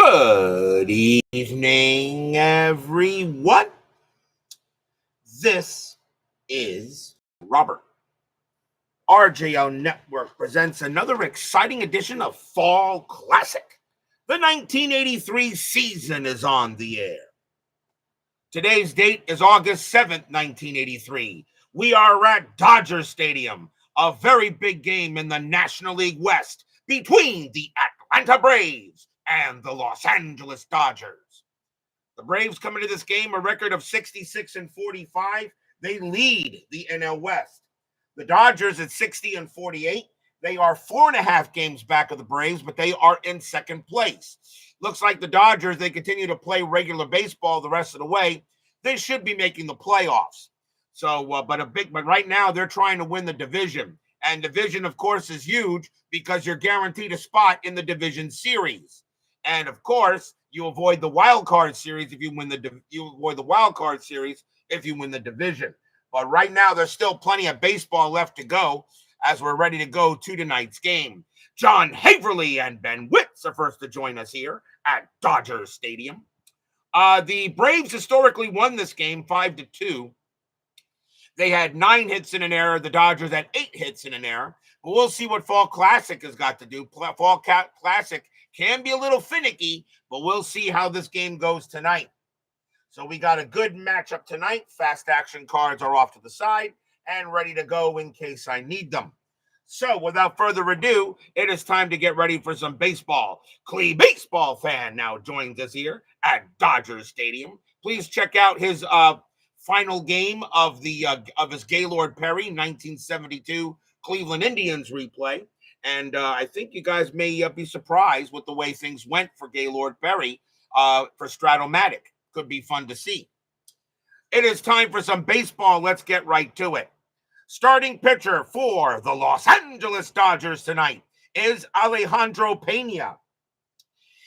Good evening, everyone. This is Robert. RJO Network presents another exciting edition of Fall Classic. The 1983 season is on the air. Today's date is August 7th, 1983. We are at Dodger Stadium, a very big game in the National League West between the Atlanta Braves and the Los Angeles Dodgers. The Braves come into this game a record of 66-45. They lead the NL West. The Dodgers at 60-48. They are 4.5 games back of the Braves, but they are in second place. Looks like the Dodgers, they continue to play regular baseball the rest of the way. They should be making the playoffs. So, but right now they're trying to win the division. And division, of course, is huge because you're guaranteed a spot in the division series. And of course, you avoid the wild card series if you win the division. But right now, there's still plenty of baseball left to go as we're ready to go to tonight's game. John Haverly and Ben Witz are first to join us here at Dodger Stadium. The Braves historically won this game 5-2. They had 9 hits in an error. The Dodgers had 8 hits in an error. But we'll see what Fall Classic has got to do. Fall Classic can be a little finicky, but we'll see how this game goes tonight. So we got a good matchup tonight. Fast action cards are off to the side and ready to go in case I need them. So without further ado, it is time to get ready for some baseball. Clee Baseball Fan now joins us here at Dodger Stadium. Please check out his final game of his Gaylord Perry 1972 Cleveland Indians replay. And I think you guys may be surprised with the way things went for Gaylord Perry for Stratomatic. Could be fun to see. It is time for some baseball. Let's get right to it. Starting pitcher for the Los Angeles Dodgers tonight is Alejandro Pena.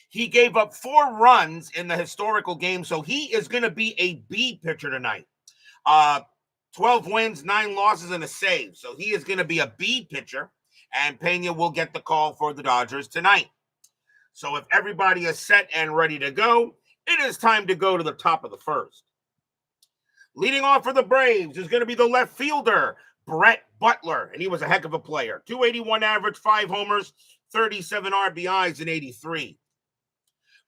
He gave up 4 runs in the historical game, so he is going to be a B pitcher tonight. 12 wins, 9 losses, and a save. So he is going to be a B pitcher, and Pena will get the call for the Dodgers tonight. So if everybody is set and ready to go, it is time to go to the top of the first. Leading off for the Braves is going to be the left fielder, Brett Butler, and he was a heck of a player. 281 average, 5 homers, 37 RBIs in 83.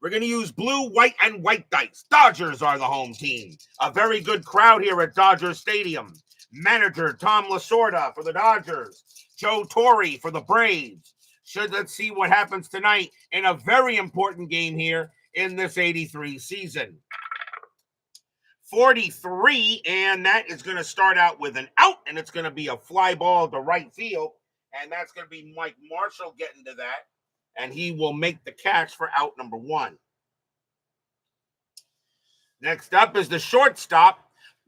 We're going to use blue, white, and white dice. Dodgers are the home team. A very good crowd here at Dodger Stadium. Manager Tom Lasorda for the Dodgers. Joe Torre for the Braves. Let's see what happens tonight in a very important game here in this 83 season. 43, and that is going to start out with an out, and it's going to be a fly ball to right field, and that's going to be Mike Marshall getting to that, and he will make the catch for out number 1. Next up is the shortstop,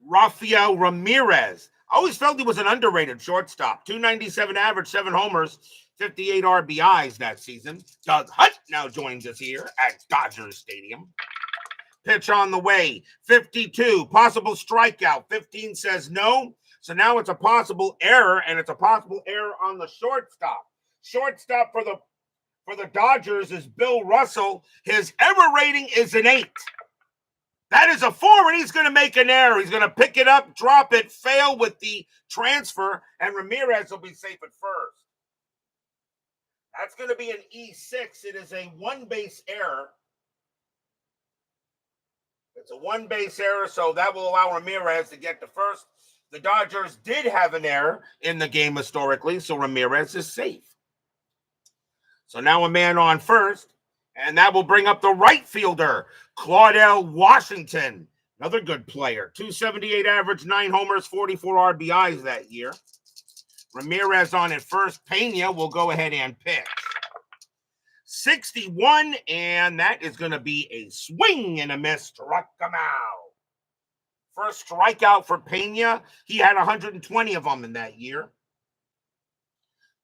Rafael Ramirez. I always felt he was an underrated shortstop. 297 average, 7 homers, 58 RBIs that season. Doug Hunt now joins us here at Dodger Stadium. Pitch on the way, 52, possible strikeout. 15 says no, so now it's a possible error, and it's a possible error on the shortstop. Shortstop for the Dodgers is Bill Russell. His error rating is an 8. That is a 4, and he's going to make an error. He's going to pick it up, drop it, fail with the transfer, and Ramirez will be safe at first. That's going to be an E6. It is a 1-base error. It's a 1-base error, so that will allow Ramirez to get to first. The Dodgers did have an error in the game historically, so Ramirez is safe. So now a man on first, and that will bring up the right fielder, Claudel Washington. Another good player. 278 average, 9 homers, 44 RBIs that year. Ramirez on at first. Pena will go ahead and pitch. 61, and that is going to be a swing and a miss. Struck him out. First strikeout for Pena. He had 120 of them in that year.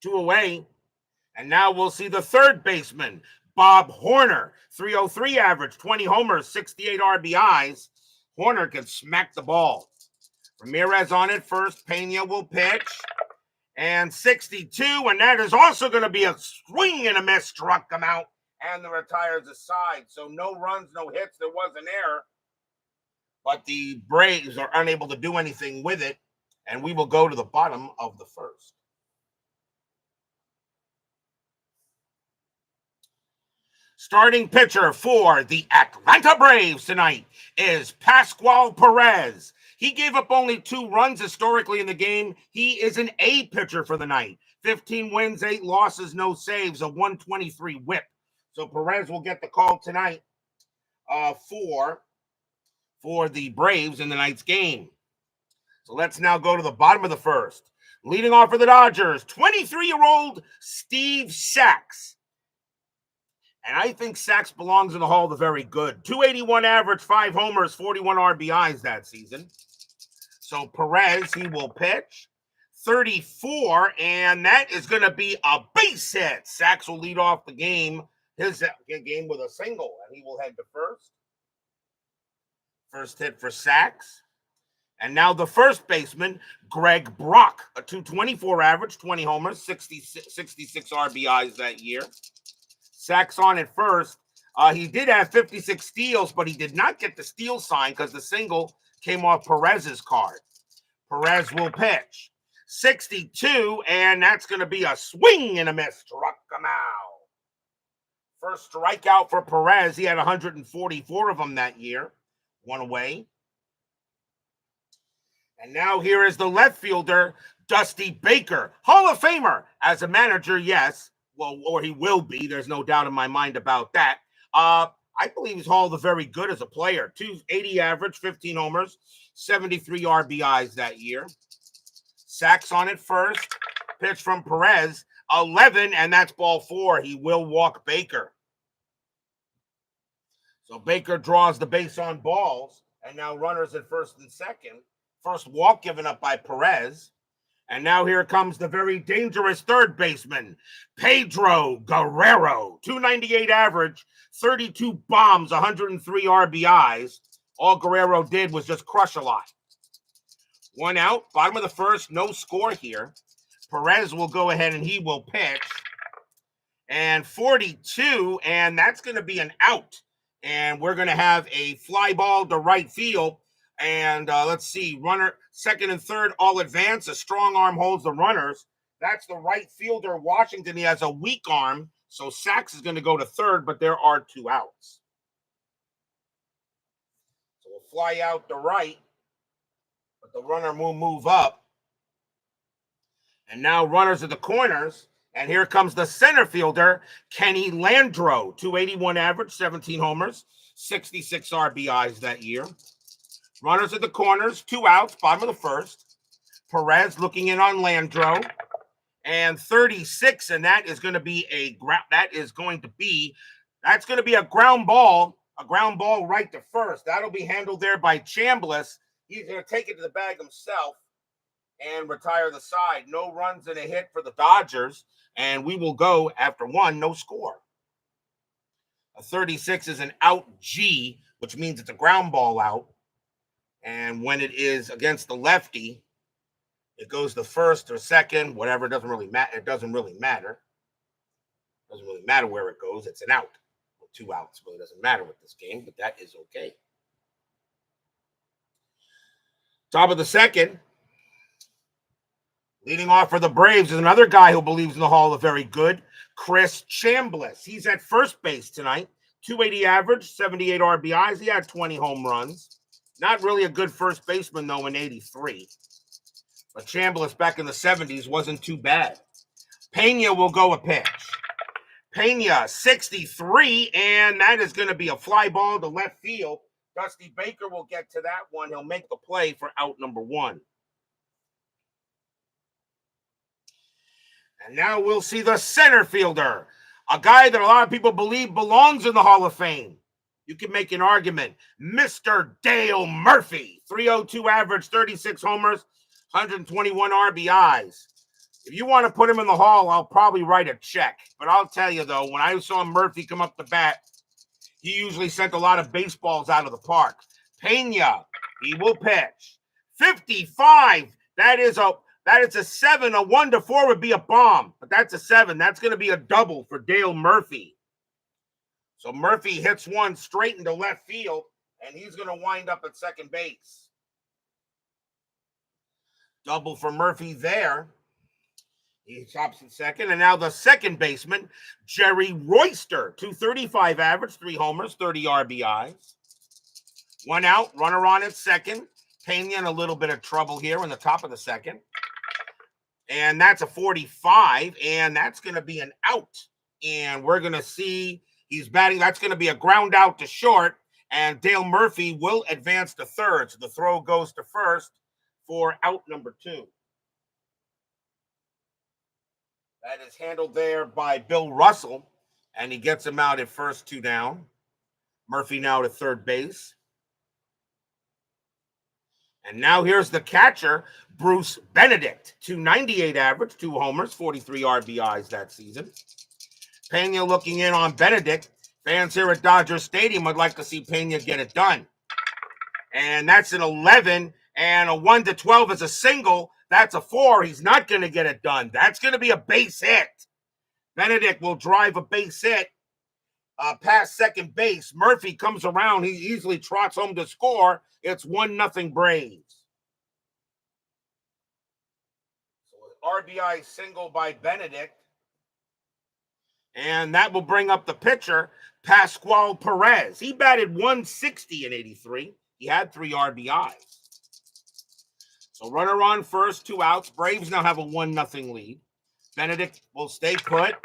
2 away. And now we'll see the third baseman, Bob Horner. 303 average, 20 homers, 68 RBIs. Horner can smack the ball. Ramirez on it first. Pena will pitch. And 62, and that is also going to be a swing and a miss. Struck him out. and the retires a side. So no runs, no hits. There was an error, but the Braves are unable to do anything with it, and we will go to the bottom of the first. Starting pitcher for the Atlanta Braves tonight is Pascual Perez. He gave up only 2 runs historically in the game. He is an A pitcher for the night. 15 wins, 8 losses, no saves, a 123 whip. So Perez will get the call tonight for the Braves in the night's game. So let's now go to the bottom of the first. Leading off for the Dodgers, 23-year-old Steve Sax. And I think Sax belongs in the Hall of the Very Good. 281 average, 5 homers, 41 RBIs that season. So Perez, he will pitch. 34, and that is going to be a base hit. Sax will lead off the game, his game with a single, and he will head to first. First hit for Sax. And now the first baseman, Greg Brock, a 224 average, 20 homers, 66 RBIs that year. Sax on at first. He did have 56 steals, but he did not get the steal sign because the single came off Perez's card. Perez will pitch. 62, and that's going to be a swing and a miss. Struck him out. First strikeout for Perez. He had 144 of them that year. 1 away. And now here is the left fielder, Dusty Baker. Hall of Famer. As a manager, yes. Well, or he will be. There's no doubt in my mind about that. I believe he's Hall of the Very Good as a player. 280 average, 15 homers, 73 RBIs that year. Sax on at first. Pitch from Perez. 11, and that's ball 4. He will walk Baker. So Baker draws the base on balls, and now runners at first and second. First walk given up by Perez. And now here comes the very dangerous third baseman, Pedro Guerrero. 298 average, 32 bombs, 103 RBIs. All Guerrero did was just crush a lot. 1 out, bottom of the first, no score here. Perez will go ahead and he will pitch. And 42, and that's going to be an out. And we're going to have a fly ball to right field. And let's see, runner, second and third, all advance. A strong arm holds the runners. That's the right fielder, Washington. He has a weak arm. So Sax is going to go to third, but there are 2 outs. So we'll fly out to right, but the runner will move up. And now runners at the corners. And here comes the center fielder, Kenny Landreau. 281 average, 17 homers, 66 RBIs that year. Runners at the corners, 2 outs, bottom of the first. Perez looking in on Landreau. And 36, and that is going to be a ground ball right to first. That'll be handled there by Chambliss. He's going to take it to the bag himself and retire the side. No runs and a hit for the Dodgers, and we will go after 1, no score. A 36 is an out G, which means it's a ground ball out. And when it is against the lefty, it goes to first or second, whatever. It doesn't really matter. It doesn't really matter. It doesn't really matter where it goes. It's an out. 2 outs, but it doesn't matter with this game, but that is okay. Top of the second. Leading off for the Braves is another guy who believes in the Hall of Very Good, Chris Chambliss. He's at first base tonight. 280 average, 78 RBIs. He had 20 home runs. Not really a good first baseman, though, in 83. But Chambliss back in the 70s wasn't too bad. Pena will go a pitch. Pena, 63, and that is going to be a fly ball to left field. Dusty Baker will get to that one. He'll make the play for out number 1. And now we'll see the center fielder, a guy that a lot of people believe belongs in the Hall of Fame. You can make an argument. Mr. Dale Murphy, 302 average, 36 homers, 121 RBIs. If you want to put him in the Hall, I'll probably write a check. But I'll tell you, though, when I saw Murphy come up the bat, he usually sent a lot of baseballs out of the park. Pena, he will pitch. 55, that is a 7. A 1 to 4 would be a bomb, but that's a 7. That's going to be a double for Dale Murphy. So Murphy hits one straight into left field, and he's going to wind up at second base. Double for Murphy there. He chops at second. And now the second baseman, Jerry Royster, 235 average, 3 homers, 30 RBIs. One out, runner on at second. Pena in a little bit of trouble here in the top of the second. And that's a 45, and that's going to be an out. And we're going to see he's batting. That's going to be a ground out to short, and Dale Murphy will advance to third. So the throw goes to first for out number 2. That is handled there by Bill Russell, and he gets him out at first, 2 down. Murphy now to third base. And now here's the catcher, Bruce Benedict, 298 average, 2 homers, 43 RBIs that season. Pena looking in on Benedict. Fans here at Dodger Stadium would like to see Pena get it done. And that's an 11, and a 1-12 is a single. That's a 4. He's not going to get it done. That's going to be a base hit. Benedict will drive a base hit past second base. Murphy comes around. He easily trots home to score. It's 1-0 Braves. So an RBI single by Benedict. And that will bring up the pitcher, Pascual Perez. He batted 160 in 83. He had 3 RBIs. So runner on first, 2 outs. Braves now have a 1-0 lead. Benedict will stay put.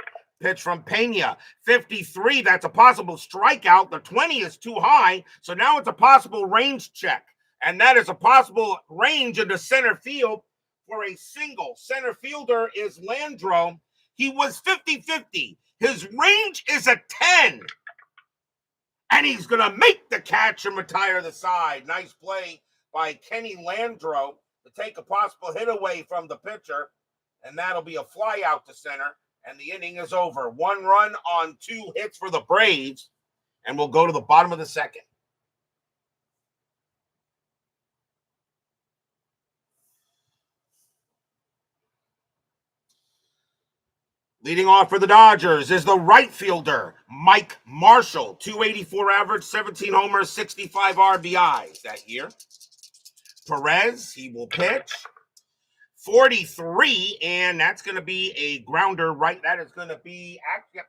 Pitch from Pena, 53. That's a possible strikeout. The 20 is too high, so now it's a possible range check. And that is a possible range into center field for a single. Center fielder is Landro. He was 50-50. His range is a 10. And he's going to make the catch and retire the side. Nice play by Kenny Landro to take a possible hit away from the pitcher. And that'll be a fly out to center. And the inning is over. 1 run on 2 hits for the Braves. And we'll go to the bottom of the second. Leading off for the Dodgers is the right fielder, Mike Marshall. 284 average, 17 homers, 65 RBIs that year. Perez, he will pitch. 43, and that's going to be a grounder right. That is going to be,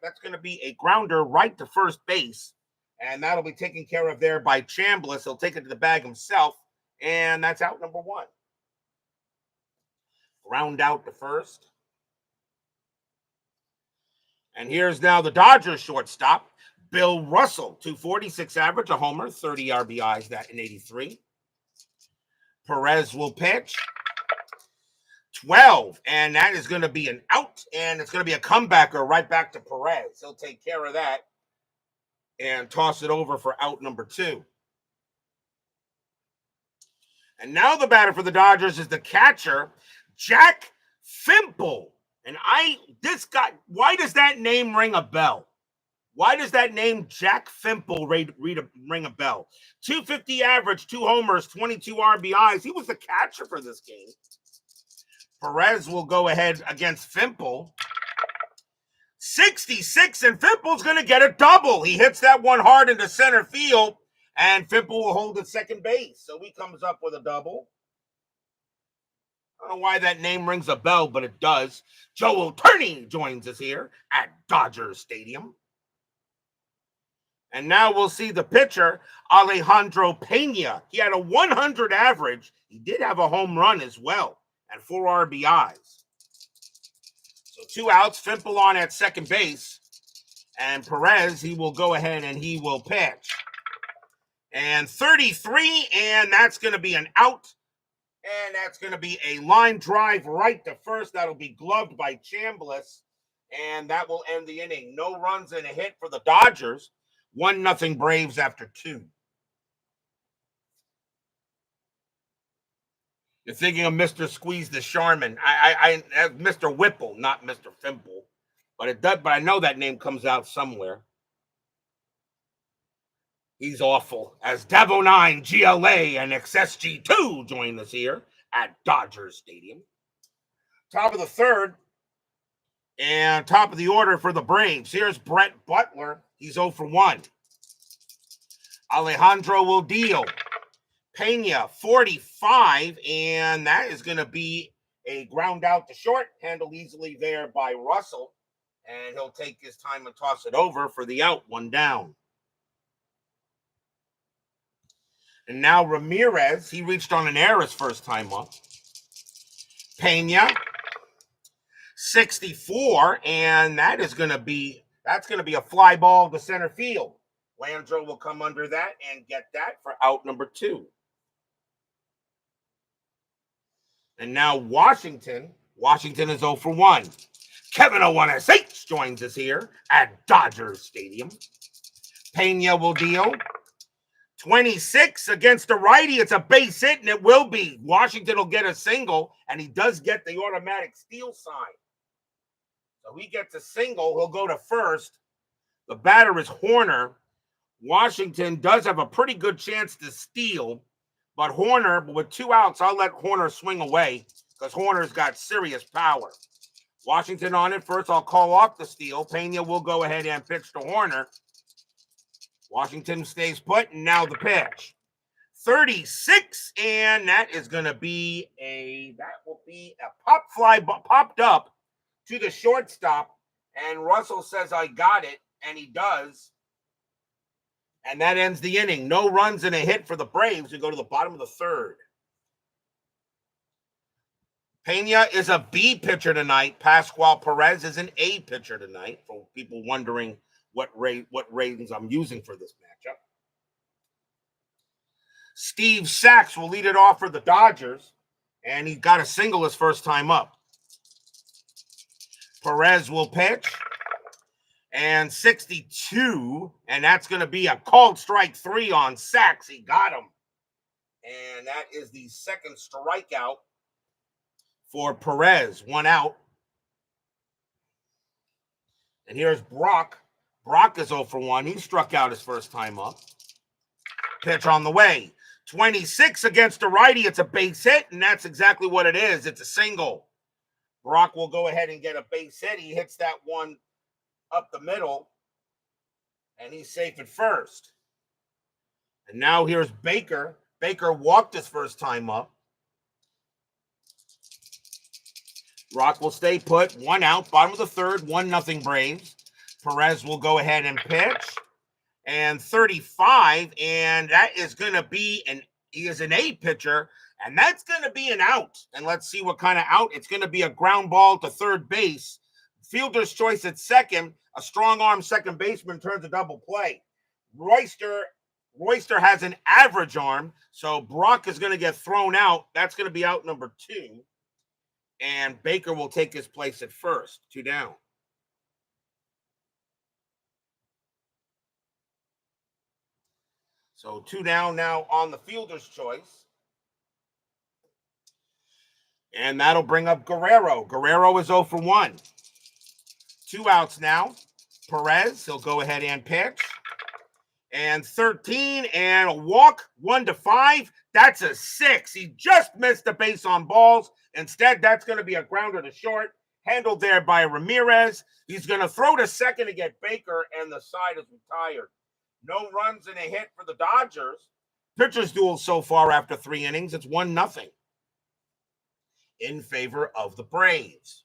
that's going to be a grounder right to first base. And that'll be taken care of there by Chambliss. He'll take it to the bag himself. And that's out number 1. Ground out to first. And here's now the Dodgers shortstop, Bill Russell, 246 average, a homer, 30 RBIs that in 83. Perez will pitch. 12, and that is going to be an out, and it's going to be a comebacker right back to Perez. He'll take care of that and toss it over for out number 2. And now the batter for the Dodgers is the catcher, Jack Fimple. And why does that name ring a bell? Why does that name Jack Fimple ring a bell? 250 average, 2 homers, 22 RBIs. He was the catcher for this game. Perez will go ahead against Fimple. 66, and Fimple's going to get a double. He hits that one hard into center field, and Fimple will hold at second base. So he comes up with a double. I don't know why that name rings a bell, but it does. Joe Otani joins us here at Dodger Stadium. And now we'll see the pitcher, Alejandro Pena. He had a 100 average. He did have a home run as well, and 4 RBIs. So 2 outs, Fimple on at second base. And Perez, he will go ahead and he will pitch. And 33, and that's going to be an out. And that's going to be a line drive right to first. That'll be gloved by Chambliss. And that will end the inning. No runs and a hit for the Dodgers. 1-0 Braves after 2. You're thinking of Mr. Squeeze the Charmin. I Mr. Whipple, not Mr. Fimple. But I know that name comes out somewhere. He's awful. As Davo9, GLA, and XSG2 join us here at Dodger Stadium. Top of the third and top of the order for the Braves. Here's Brett Butler. He's 0 for 1. Alejandro will deal. Pena, 45, and that is going to be a ground out to short, handled easily there by Russell, and he'll take his time and toss it over for the out, 1 down. And now Ramirez, he reached on an error his first time up. Pena, 64, and that's going to be a fly ball to center field. Landro will come under that and get that for out number 2. And now Washington is 0 for 1. Kevin O1SH joins us here at Dodgers Stadium. Pena will deal. 26 against a righty. It's a base hit, and it will be. Washington will get a single, and he does get the automatic steal sign. So he gets a single. He'll go to first. The batter is Horner. Washington does have a pretty good chance to steal, but Horner, with 2 outs, I'll let Horner swing away because Horner's got serious power. Washington on it first. I'll call off the steal. Pena will go ahead and pitch to Horner. Washington stays put, and now the pitch. 36, and that will be a pop fly popped up to the shortstop, and Russell says, I got it, and he does. And that ends the inning. No runs and a hit for the Braves who go to the bottom of the 3rd. Pena is a B pitcher tonight. Pascual Perez is an A pitcher tonight, for people wondering what ratings I'm using for this matchup. Steve Sachs will lead it off for the Dodgers, and he got a single his first time up. Perez will pitch, and 62, and that's going to be a called strike 3 on Sachs. He got him, and that is the second strikeout for Perez. 1 out. And here's Brock. Brock is 0 for 1. He struck out his first time up. Pitch on the way. 26 against a righty. It's a base hit, and that's exactly what it is. It's a single. Brock will go ahead and get a base hit. He hits that one up the middle, and he's safe at first. And now here's Baker. Baker walked his first time up. Brock will stay put. 1 out. Bottom of the 3rd. 1-0 Braves. Perez will go ahead and pitch. And 35, and that is going to be he is an A pitcher, and that's going to be an out. And let's see what kind of out. It's going to be a ground ball to third base. Fielder's choice at second. A strong arm second baseman turns a double play. Royster has an average arm, so Brock is going to get thrown out. That's going to be out number 2. And Baker will take his place at first. 2 down. So 2 down now on the fielder's choice. And that'll bring up Guerrero. Guerrero is 0 for 1. 2 outs now. Perez, he'll go ahead and pitch. And 13, and a walk, 1-5. That's a 6. He just missed the base on balls. Instead, that's going to be a grounder to short, handled there by Ramirez. He's going to throw to second to get Baker, and the side is retired. No runs and a hit for the Dodgers. Pitchers duel so far after 3 innings. It's 1-0 in favor of the Braves.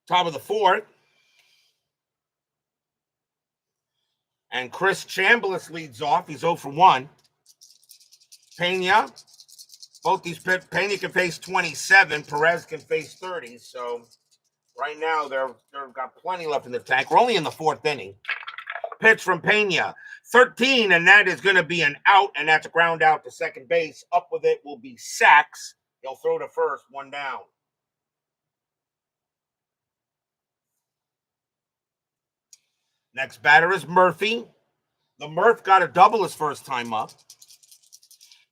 Top of the 4th. And Chris Chambliss leads off. He's 0 for 1. Pena. Both these Pena can face 27. Perez can face 30. So right now they've got plenty left in the tank. We're only in the 4th inning. Pitch from Pena. 13, and that is going to be an out, and that's a ground out to second base. Up with it will be Sachs. He'll throw to first. 1 down. Next batter is Murphy. The Murph got a double his first time up.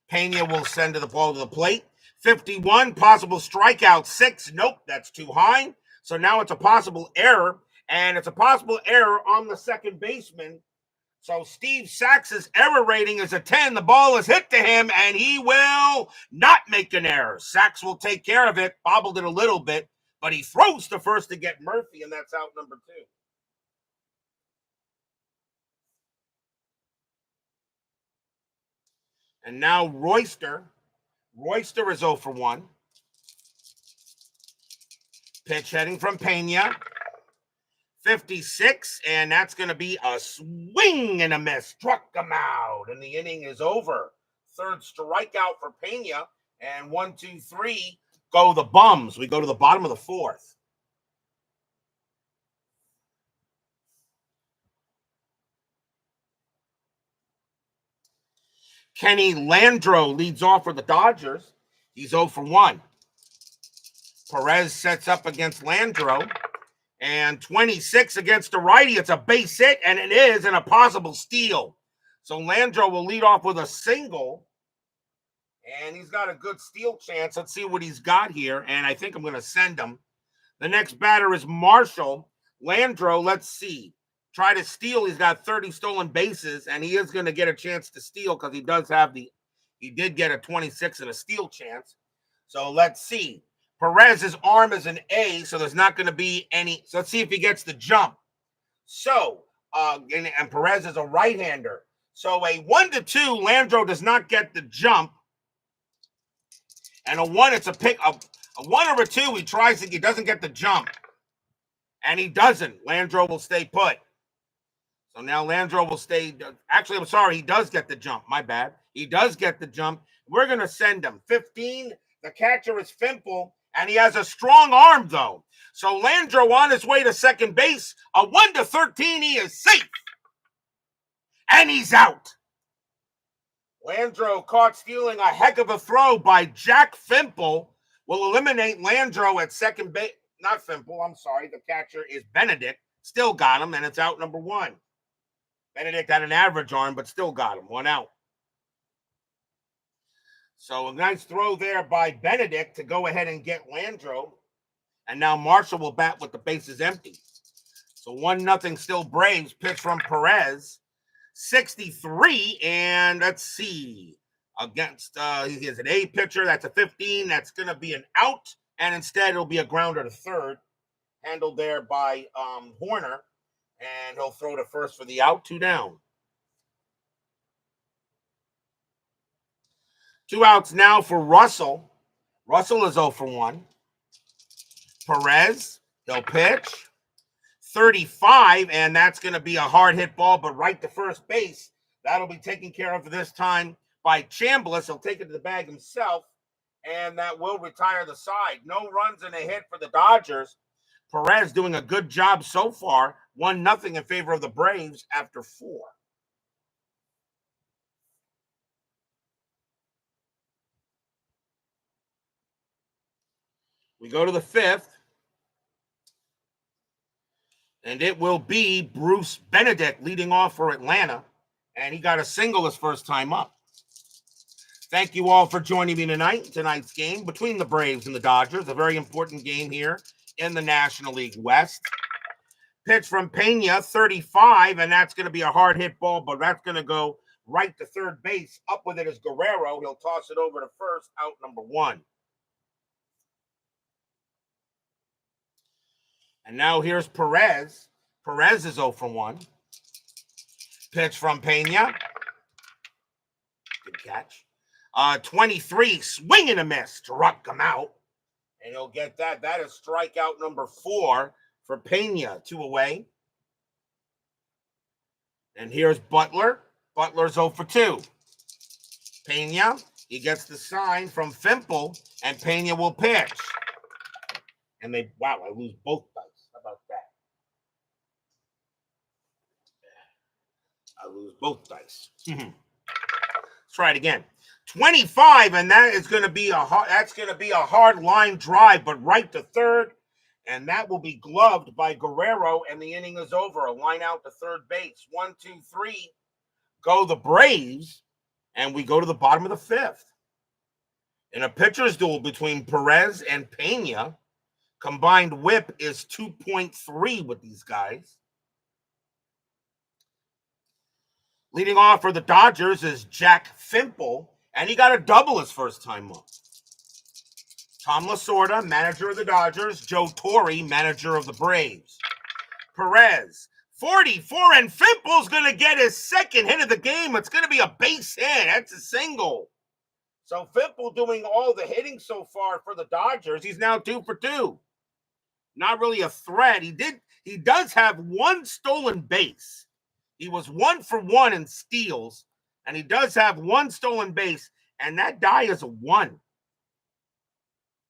Pena will send the ball to the plate. 51, possible strikeout 6. Nope, that's too high. So now it's a possible error, and it's a possible error on the second baseman. So Steve Sachs's error rating is a 10. The ball is hit to him, and he will not make an error. Sachs will take care of it, bobbled it a little bit, but he throws to first to get Murphy, and that's out number 2. And now Royster. Royster is 0 for 1. Pitch heading from Pena. 56, and that's going to be a swing and a miss. Struck him out, and the inning is over. Third strikeout for Pena, and 1, 2, 3 go the bums. We go to the bottom of the 4th. Kenny Landreau leads off for the Dodgers. He's 0 for 1. Perez sets up against Landreau. And 26 against the righty. It's a base hit, and it is, and a possible steal. So Landreau will lead off with a single. And he's got a good steal chance. Let's see what he's got here. And I think I'm going to send him. The next batter is Marshall. Landreau, let's see. Try to steal. He's got 30 stolen bases, and he is going to get a chance to steal because he did get a 26 and a steal chance. So let's see. Perez's arm is an A, so there's not going to be any. So let's see if he gets the jump. So, and Perez is a right-hander. So a 1-2, Landreau does not get the jump. And a 1, it's a pick. A 1 or a 2, he doesn't get the jump. And he doesn't. Landreau will stay put. So now Landreau will stay. Actually, I'm sorry, he does get the jump. My bad. He does get the jump. We're going to send him. 15, the catcher is Fimple. And he has a strong arm, though. So Landreau on his way to second base. A 1-13, he is safe. And he's out. Landreau caught stealing a heck of a throw by Jack Fimple. Will eliminate Landreau at second base. Not Fimple, I'm sorry. The catcher is Benedict. Still got him, and it's out number 1. Benedict had an average arm, but still got him. 1 out. So a nice throw there by Benedict to go ahead and get Landreau. And now Marshall will bat with the bases empty. So 1-0 still Braves. Pitch from Perez. 63. And let's see. Against, he is an A pitcher. That's a 15. That's going to be an out. And instead it'll be a grounder to third. Handled there by Horner. And he'll throw to first for the out. 2 down. 2 outs now for Russell. Russell is 0 for 1. Perez, he'll pitch. 35, and that's going to be a hard hit ball, but right to first base. That'll be taken care of this time by Chambliss. He'll take it to the bag himself, and that will retire the side. No runs and a hit for the Dodgers. Perez doing a good job so far. 1-0 in favor of the Braves after 4. We go to the 5th, and it will be Bruce Benedict leading off for Atlanta, and he got a single his first time up. Thank you all for joining me tonight's game between the Braves and the Dodgers, a very important game here in the National League West. Pitch from Pena, 35, and that's going to be a hard hit ball, but that's going to go right to third base. Up with it is Guerrero. He'll toss it over to first, out number 1. And now here's Perez. Perez is 0 for 1. Pitch from Pena. Good catch. 23, swing and a miss. Struck him out. And he'll get that. That is strikeout number 4 for Pena. 2 away. And here's Butler. Butler's 0 for 2. Pena, he gets the sign from Fimple, and Pena will pitch. And wow, I lose both dice. How about that? I lose both dice. Let's try it again. 25, and that is going to be a hard line drive, but right to third, and that will be gloved by Guerrero, and the inning is over. A line out to third base. 1, 2, 3, go the Braves, and we go to the bottom of the 5th. In a pitcher's duel between Perez and Pena, combined whip is 2.3 with these guys. Leading off for the Dodgers is Jack Fimple, and he got a double his first time up. Tom Lasorda, manager of the Dodgers. Joe Torre, manager of the Braves. Perez, 44, and Fimple's going to get his second hit of the game. It's going to be a base hit. That's a single. So Fimple doing all the hitting so far for the Dodgers. He's now 2 for 2. Not really a threat. He does have one stolen base. He was 1 for 1 in steals, and he does have one stolen base, and that die is a 1.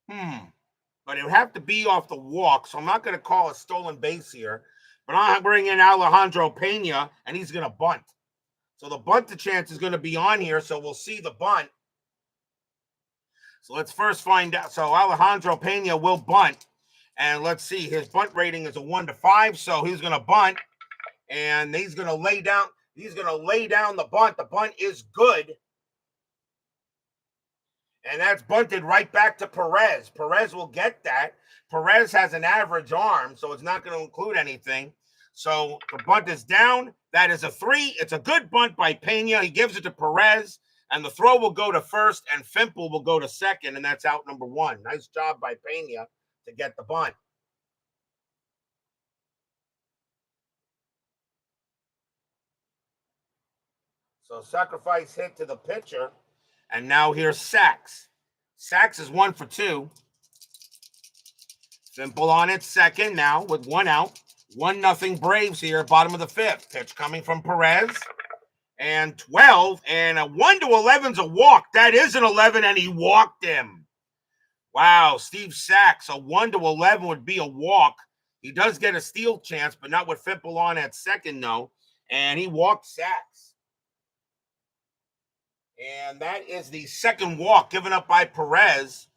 But it would have to be off the walk, so I'm not going to call a stolen base here. But I'm bringing in Alejandro Pena, and he's going to bunt. So the bunt to chance is going to be on here, so we'll see the bunt. So let's first find out. So Alejandro Pena will bunt. And let's see, his bunt rating is a 1 to 5, so he's going to bunt. And he's going to lay down. He's going to lay down the bunt. The bunt is good. And that's bunted right back to Perez. Perez will get that. Perez has an average arm, so it's not going to include anything. So the bunt is down. That is a 3. It's a good bunt by Pena. He gives it to Perez, and the throw will go to first, and Fimple will go to second, and that's out number 1. Nice job by Pena to get the bunt. So sacrifice hit to the pitcher. And now here's Sachs. Sachs is 1 for 2. Fimple on it second now with 1 out. 1-0 Braves here, bottom of the 5th. Pitch coming from Perez. And 12. And a 1 to 11's a walk. That is an 11, and he walked him. Wow, Steve Sachs, a 1 to 11 would be a walk. He does get a steal chance, but not with Fimple on at second, no. And he walked Sachs. And that is the second walk given up by Perez.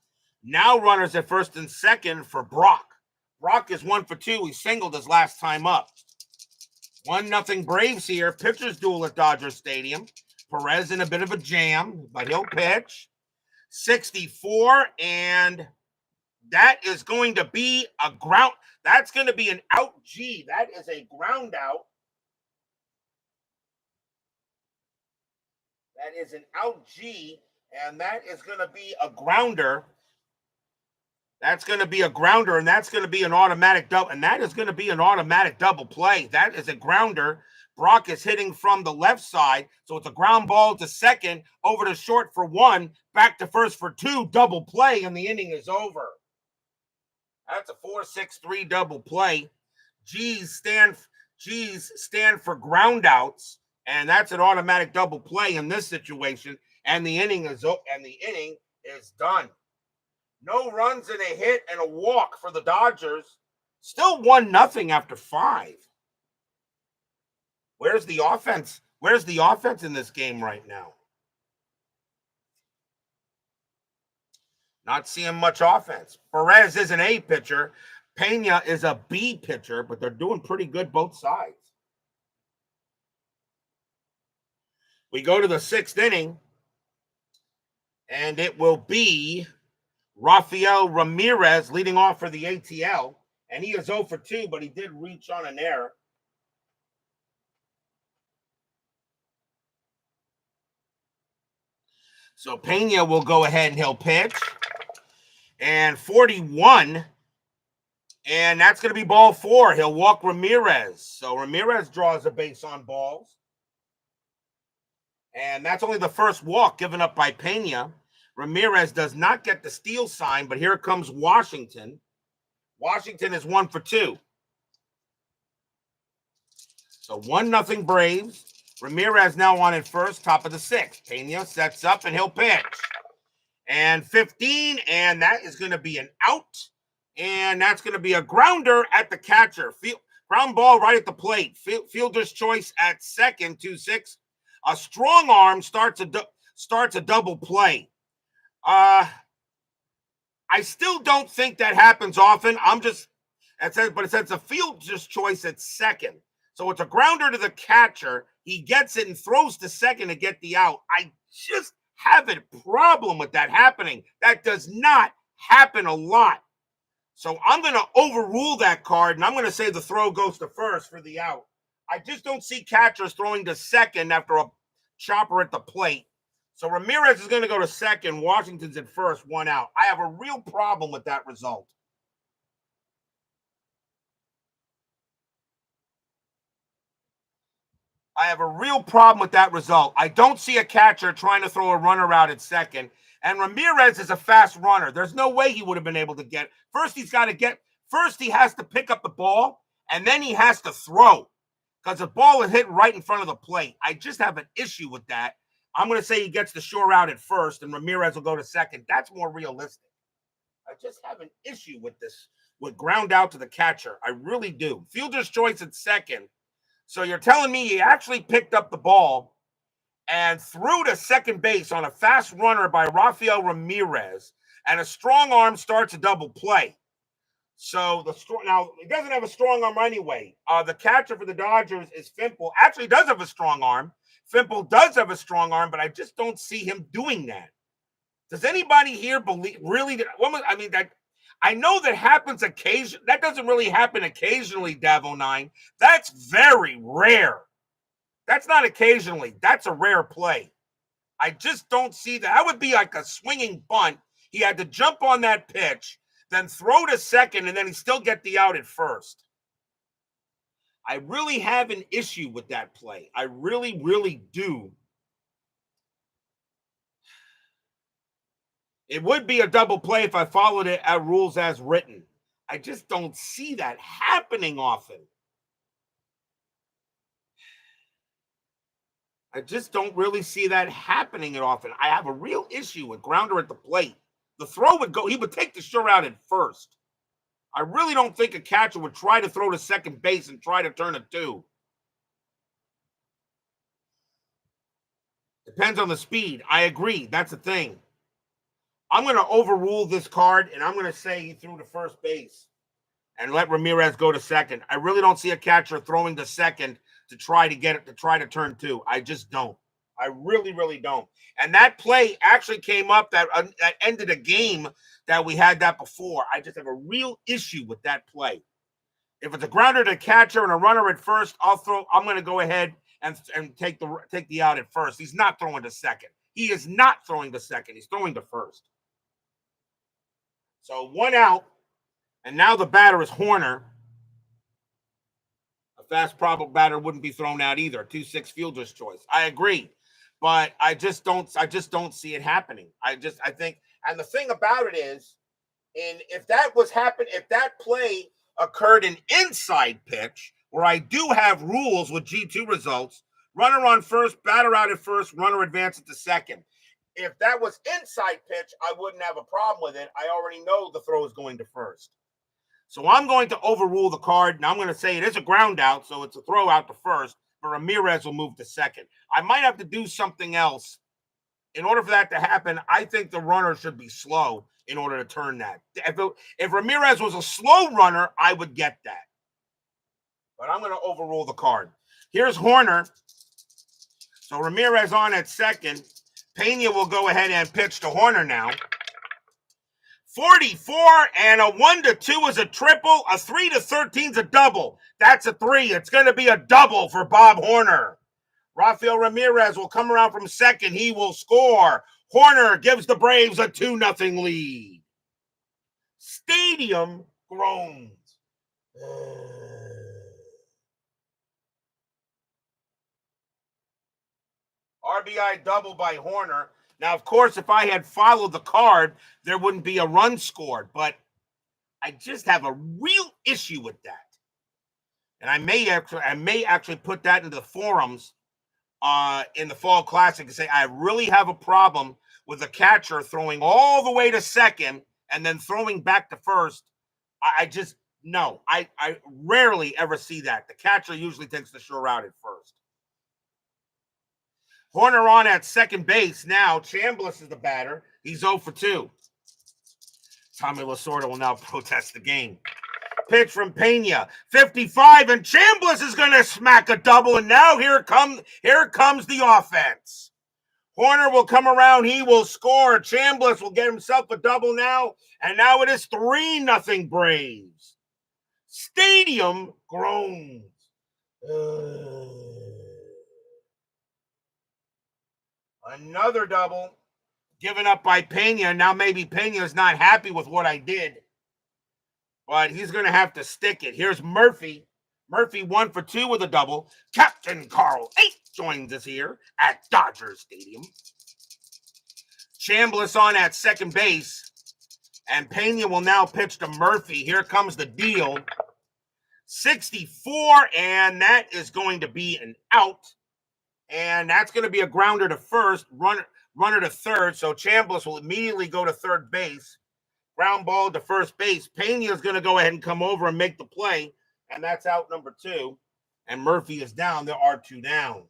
Now runners at first and second for Brock. Brock is 1 for 2. He singled his last time up. 1-0 Braves here. Pitchers duel at Dodger Stadium. Perez in a bit of a jam, but he'll pitch. 64, and that is going to be a ground. That's going to be an out G. That is a ground out. That is an out G, and that is going to be a grounder. That's going to be a grounder, and that's going to be an automatic double. And that is going to be an automatic double play. That is a grounder. Brock is hitting from the left side, so it's a ground ball to second, over to short for 1, back to first for 2, double play, and the inning is over. That's a 4-6-3 double play. G's stand for ground outs. And that's an automatic double play in this situation, and the inning is done. No runs and a hit and a walk for the Dodgers. Still 1-0 after 5. Where's the offense? Where's the offense in this game right now? Not seeing much offense. Perez is an A pitcher. Pena is a B pitcher, but they're doing pretty good both sides. We go to the 6th inning, and it will be Rafael Ramirez leading off for the ATL, and he is 0 for 2, but he did reach on an error. So Pena will go ahead and he'll pitch. And 41, and that's going to be ball 4. He'll walk Ramirez. So Ramirez draws a base on balls. And that's only the first walk given up by Pena. Ramirez does not get the steal sign, but here comes Washington. Washington is 1 for 2. So 1-0 Braves. Ramirez now on at first, top of the 6th. Pena sets up, and he'll pitch. And 15, and that is going to be an out. And that's going to be a grounder at the catcher. Ground ball right at the plate. Fielder's choice at second, 2-6. A strong arm starts a double play. I still don't think that happens often. But it says a fielder's choice at second. So it's a grounder to the catcher. He gets it and throws to second to get the out. I just have a problem with that happening. That does not happen a lot. So I'm going to overrule that card, and I'm going to say the throw goes to first for the out. I just don't see catchers throwing to second after a chopper at the plate. So Ramirez is going to go to second. Washington's at first, 1 out. I have a real problem with that result. I have a real problem with that result. I don't see a catcher trying to throw a runner out at second. And Ramirez is a fast runner. There's no way he would have been able to get. First, he has to pick up the ball, and then he has to throw because the ball is hit right in front of the plate. I just have an issue with that. I'm going to say he gets the sure out at first, and Ramirez will go to second. That's more realistic. I just have an issue with this, with ground out to the catcher. I really do. Fielder's choice at second. So you're telling me he actually picked up the ball and threw to second base on a fast runner by Rafael Ramirez, and a strong arm starts a double play. So now he doesn't have a strong arm anyway. The catcher for the Dodgers is Fimple. Actually, does have a strong arm. Fimple does have a strong arm, but I just don't see him doing that. Does anybody here believe really that? I mean, that I know that happens occasionally. That doesn't really happen occasionally, Davo9. That's very rare. That's not occasionally. That's a rare play. I just don't see that. That would be like a swinging bunt. He had to jump on that pitch, then throw to second, and then he still get the out at first. I really have an issue with that play. I really, really do. It would be a double play if I followed it at rules as written. I just don't see that happening often. I just don't really see that happening often. I have a real issue with grounder at the plate. The throw would go, he would take the sure out at first. I really don't think a catcher would try to throw to second base and try to turn a 2. Depends on the speed. I agree. That's the thing. I'm going to overrule this card, and I'm going to say he threw to first base and let Ramirez go to second. I really don't see a catcher throwing to second to try to turn 2. I just don't. I really, really don't. And that play actually came up that ended a game that we had that before. I just have a real issue with that play. If it's a grounder to catcher and a runner at first, I'm going to go ahead and take the out at first. He's not throwing to second. He is not throwing to second. He's throwing to first. So 1 out, and now the batter is Horner. A fast probable batter wouldn't be thrown out either. 2-6 fielder's choice. I agree, but I just don't see it happening. I think, and the thing about it is, if that play occurred an inside pitch, where I do have rules with G2 results, runner on first, batter out at first, runner advances to second. If that was inside pitch, I wouldn't have a problem with it. I already know the throw is going to first. So I'm going to overrule the card, and I'm going to say it is a ground out, so it's a throw out to first, but Ramirez will move to second. I might have to do something else. In order for that to happen, I think the runner should be slow in order to turn that. If Ramirez was a slow runner, I would get that. But I'm going to overrule the card. Here's Horner. So Ramirez on at second. Pena will go ahead and pitch to Horner now. 44 and a 1-2 is a triple. A 3-13 is a double. That's a 3. It's going to be a double for Bob Horner. Rafael Ramirez will come around from second. He will score. Horner gives the Braves a 2-0 lead. Stadium groans. RBI double by Horner. Now, of course, if I had followed the card, there wouldn't be a run scored, but I just have a real issue with that. And I may actually put that into the forums in the Fall Classic and say I really have a problem with a catcher throwing all the way to second and then throwing back to first. I rarely ever see that. The catcher usually takes the sure out at first. Horner on at second base now. Chambliss is the batter. He's 0 for 2. Tommy Lasorda will now protest the game. Pitch from Pena, 55, and Chambliss is going to smack a double, and now here comes the offense. Horner will come around. He will score. Chambliss will get himself a double now, and now it is 3-0 Braves. Stadium groans. Another double given up by Pena. Now maybe Pena's not happy with what I did, but he's going to have to stick it. Here's Murphy. Murphy 1 for 2 with a double. Captain Carl 8 joins us here at Dodger Stadium. Chambliss on at second base. And Pena will now pitch to Murphy. Here comes the deal. 64, and that is going to be an out. And that's going to be a grounder to first, runner to third. So Chambliss will immediately go to third base. Ground ball to first base. Pena is going to go ahead and come over and make the play. And that's out number 2. And Murphy is down. There are 2 down.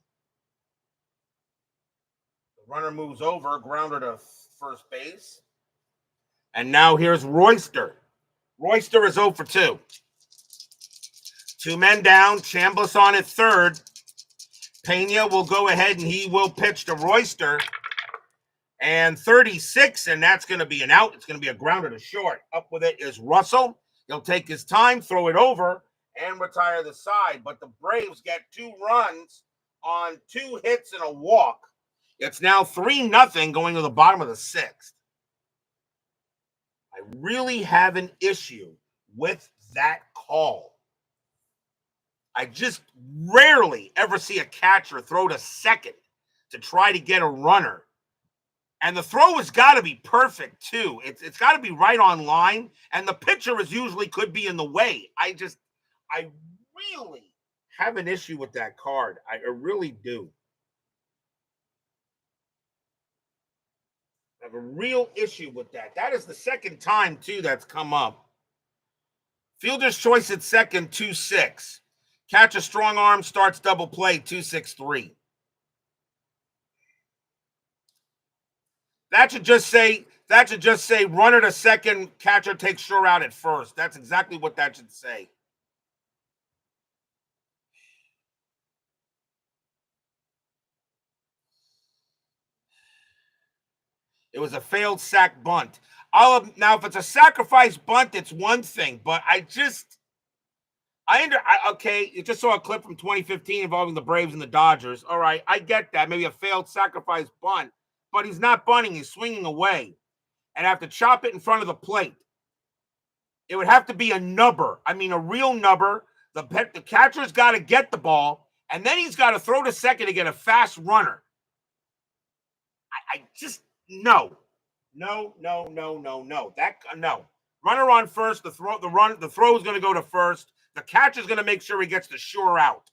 The runner moves over, grounder to first base. And now here's Royster. Royster is 0 for 2. 2 men down. Chambliss on at third. Pena will go ahead and he will pitch to Royster. And 36, and that's going to be an out. It's going to be a grounder to short. Up with it is Russell. He'll take his time, throw it over, and retire the side. But the Braves get 2 runs on 2 hits and a walk. It's now 3-0 going to the bottom of the 6th. I really have an issue with that call. I just rarely ever see a catcher throw to second to try to get a runner. And the throw has got to be perfect, too. It's got to be right on line. And the pitcher is usually could be in the way. I really have an issue with that card. I really do. I have a real issue with that. That is the second time, too, that's come up. Fielder's choice at second, 2-6. Catch a strong arm, starts double play, 2-6-3. That should just say runner to second, catcher takes sure out at first. That's exactly what that should say. It was a failed sack bunt. Now, if it's a sacrifice bunt, it's one thing, but okay, you just saw a clip from 2015 involving the Braves and the Dodgers. All right, I get that. Maybe a failed sacrifice bunt, but he's not bunting. He's swinging away. And have to chop it in front of the plate. It would have to be a nubber. I mean, a real nubber. The catcher's got to get the ball, and then he's got to throw to second to get a fast runner. I just, no. No. Runner on first. The throw is going to go to first. The catcher's going to make sure he gets the sure out.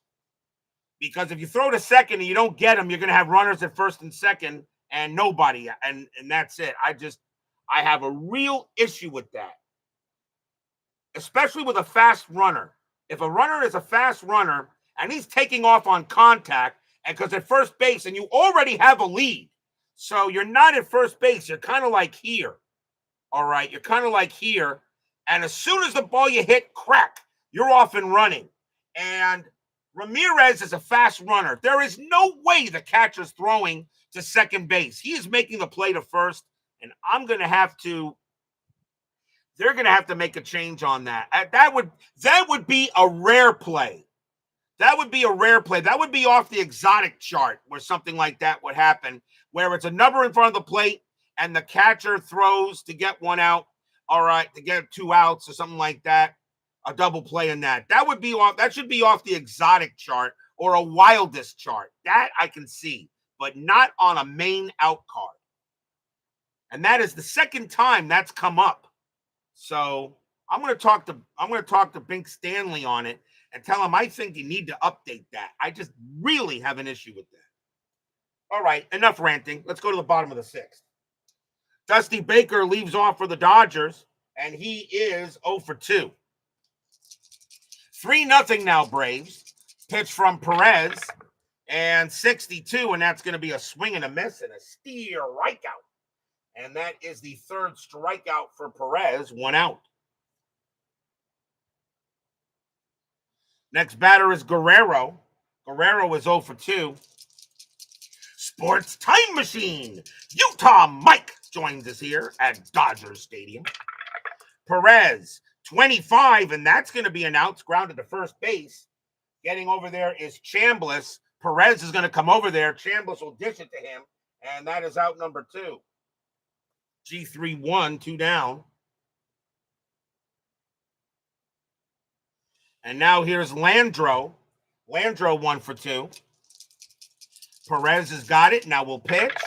Because if you throw to second and you don't get him, you're going to have runners at first and second and nobody. And that's it. I have a real issue with that. Especially with a fast runner. If a runner is a fast runner and he's taking off on contact, and because at first base, and you already have a lead, so you're not at first base, you're kind of like here. All right, you're kind of like here. And as soon as the ball you hit, crack, you're off and running. And Ramirez is a fast runner. There is no way the catcher's throwing to second base. He is making the play to first, and they're going to have to make a change on that. That would be a rare play. That would be a rare play. That would be off the exotic chart where something like that would happen, where it's a number in front of the plate and the catcher throws to get one out, all right, to get 2 outs or something like that, a double play in that. That should be off the exotic chart or a wildest chart. That I can see, but not on a main out card. And that is the second time that's come up. So I'm going to talk to Bink Stanley on it and tell him I think you need to update that. I just really have an issue with that. All right, enough ranting. Let's go to the bottom of the 6th. Dusty Baker leaves off for the Dodgers, and he is 0 for 2. 3-0 now, Braves. Pitch from Perez, and 62, and that's going to be a swing and a miss and a strikeout. And that is the 3rd strikeout for Perez, 1 out. Next batter is Guerrero. Guerrero is 0 for 2. Sports Time Machine. Utah Mike joins us here at Dodger Stadium. Perez, 25, and that's going to be announced, grounded to first base. Getting over there is Chambliss. Perez is going to come over there. Chambliss will dish it to him, and that is out number 2. G3-1, 2 down. And now here's Landro. Landro 1 for 2. Perez has got it. Now we'll pitch.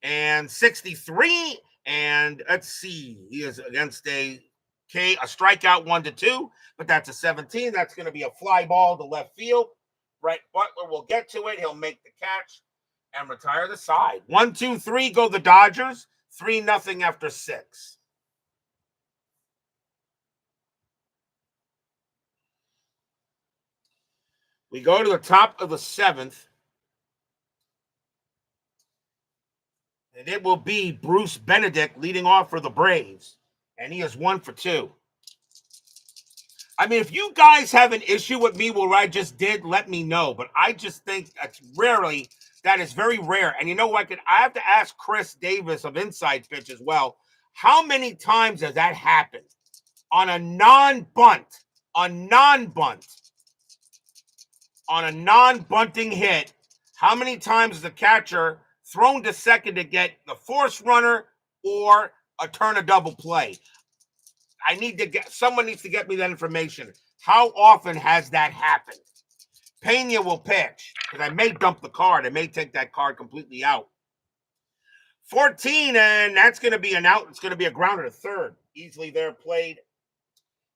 And 63. And let's see. He is against a strikeout 1-2, but that's a 17. That's going to be a fly ball to left field. Brett Butler will get to it. He'll make the catch and retire the side. 1, 2, 3 go the Dodgers. 3-0 after 6. We go to the top of the 7th. And it will be Bruce Benedict leading off for the Braves. And he is 1 for 2. I mean, if you guys have an issue with me what I just did, let me know. But I just think that is very rare. And you know what? I have to ask Chris Davis of Inside Pitch as well. How many times has that happened on a non-bunt, on a non-bunting hit? How many times has the catcher thrown to second to get the force runner or a turn a double play? Someone needs to get me that information. How often has that happened? Pena will pitch, because I may dump the card. I may take that card completely out. 14, and that's going to be an out. It's going to be a grounder to third. Easily they're played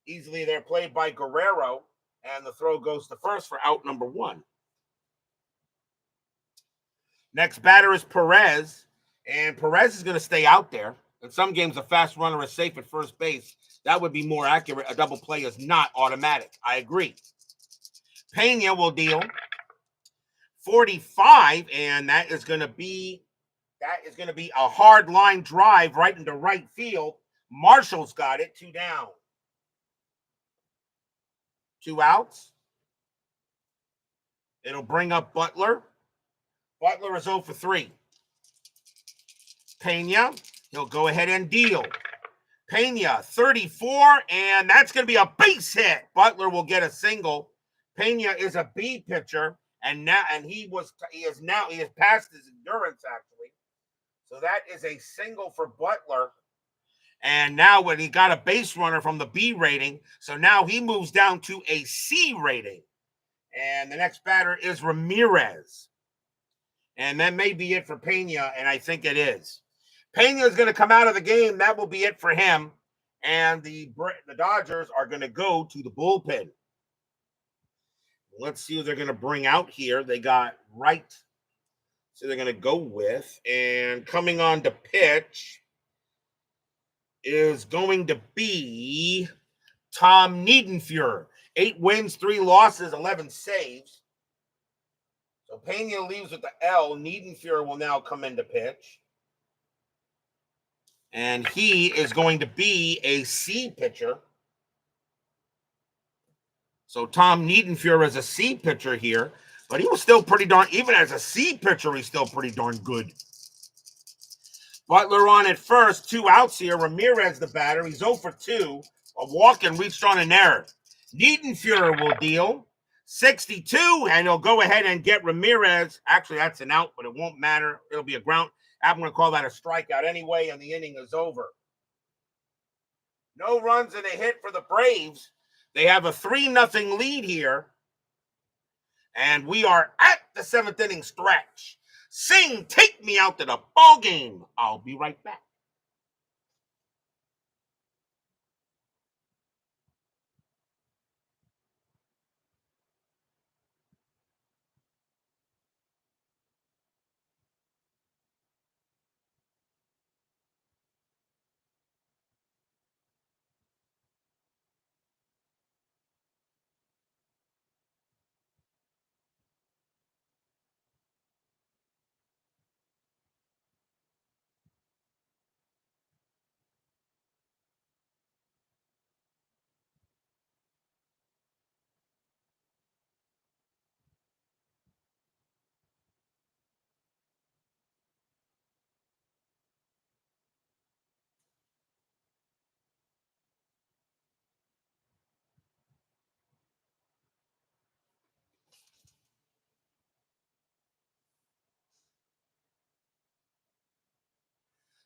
by Guerrero, and the throw goes to first for out number 1. Next batter is Perez, and Perez is going to stay out there. In some games, a fast runner is safe at first base. That would be more accurate. A double play is not automatic. I agree. Pena will deal 45, and that is going to be a hard line drive right into right field. Marshall's got it. 2 down. 2 outs. It'll bring up Butler. Butler is 0 for 3. Pena, he'll go ahead and deal. Pena, 34, and that's going to be a base hit. Butler will get a single. Pena is a B pitcher, and he has passed his endurance actually. So that is a single for Butler. And now when he got a base runner from the B rating, so now he moves down to a C rating. And the next batter is Ramirez. And that may be it for Pena, and I think it is. Pena is going to come out of the game. That will be it for him. And the Dodgers are going to go to the bullpen. Let's see who they're going to bring out here. They got Wright. So they're going to go with. And coming on to pitch is going to be Tom Niedenfuer. 8 wins, 3 losses, 11 saves. So Pena leaves with the L. Niedenfuer will now come into pitch. And he is going to be a C pitcher. So Tom Niedenfuer is a C pitcher here. But he was still pretty darn, even as a C pitcher, he's still pretty darn good. Butler on at first, 2 outs here. Ramirez the batter. He's 0 for 2. A walk and reached on an error. Niedenfuer will deal 62, and he'll go ahead and get Ramirez. Actually, that's an out, but it won't matter. It'll be a ground. I'm going to call that a strikeout anyway, and the inning is over. No runs and a hit for the Braves. They have a 3-0 lead here, and we are at the 7th inning stretch. Sing, take me out to the ball game. I'll be right back.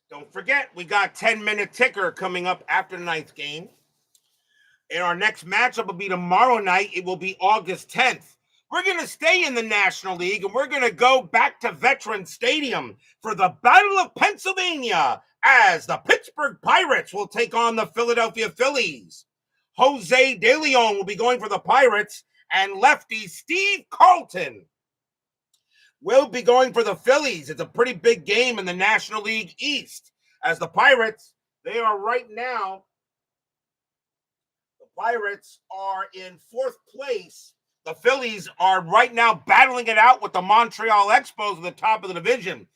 Don't forget, we got 10-minute ticker coming up after tonight's game. And our next matchup will be tomorrow night. It will be August 10th. We're going to stay in the National League, and we're going to go back to Veterans Stadium for the Battle of Pennsylvania as the Pittsburgh Pirates will take on the Philadelphia Phillies. Jose De Leon will be going for the Pirates, and lefty Steve Carlton will be going for the Phillies. It's a pretty big game in the National League East, as the Pirates, they are right now, the Pirates are in fourth place. The Phillies are right now battling it out with the Montreal Expos at the top of the division.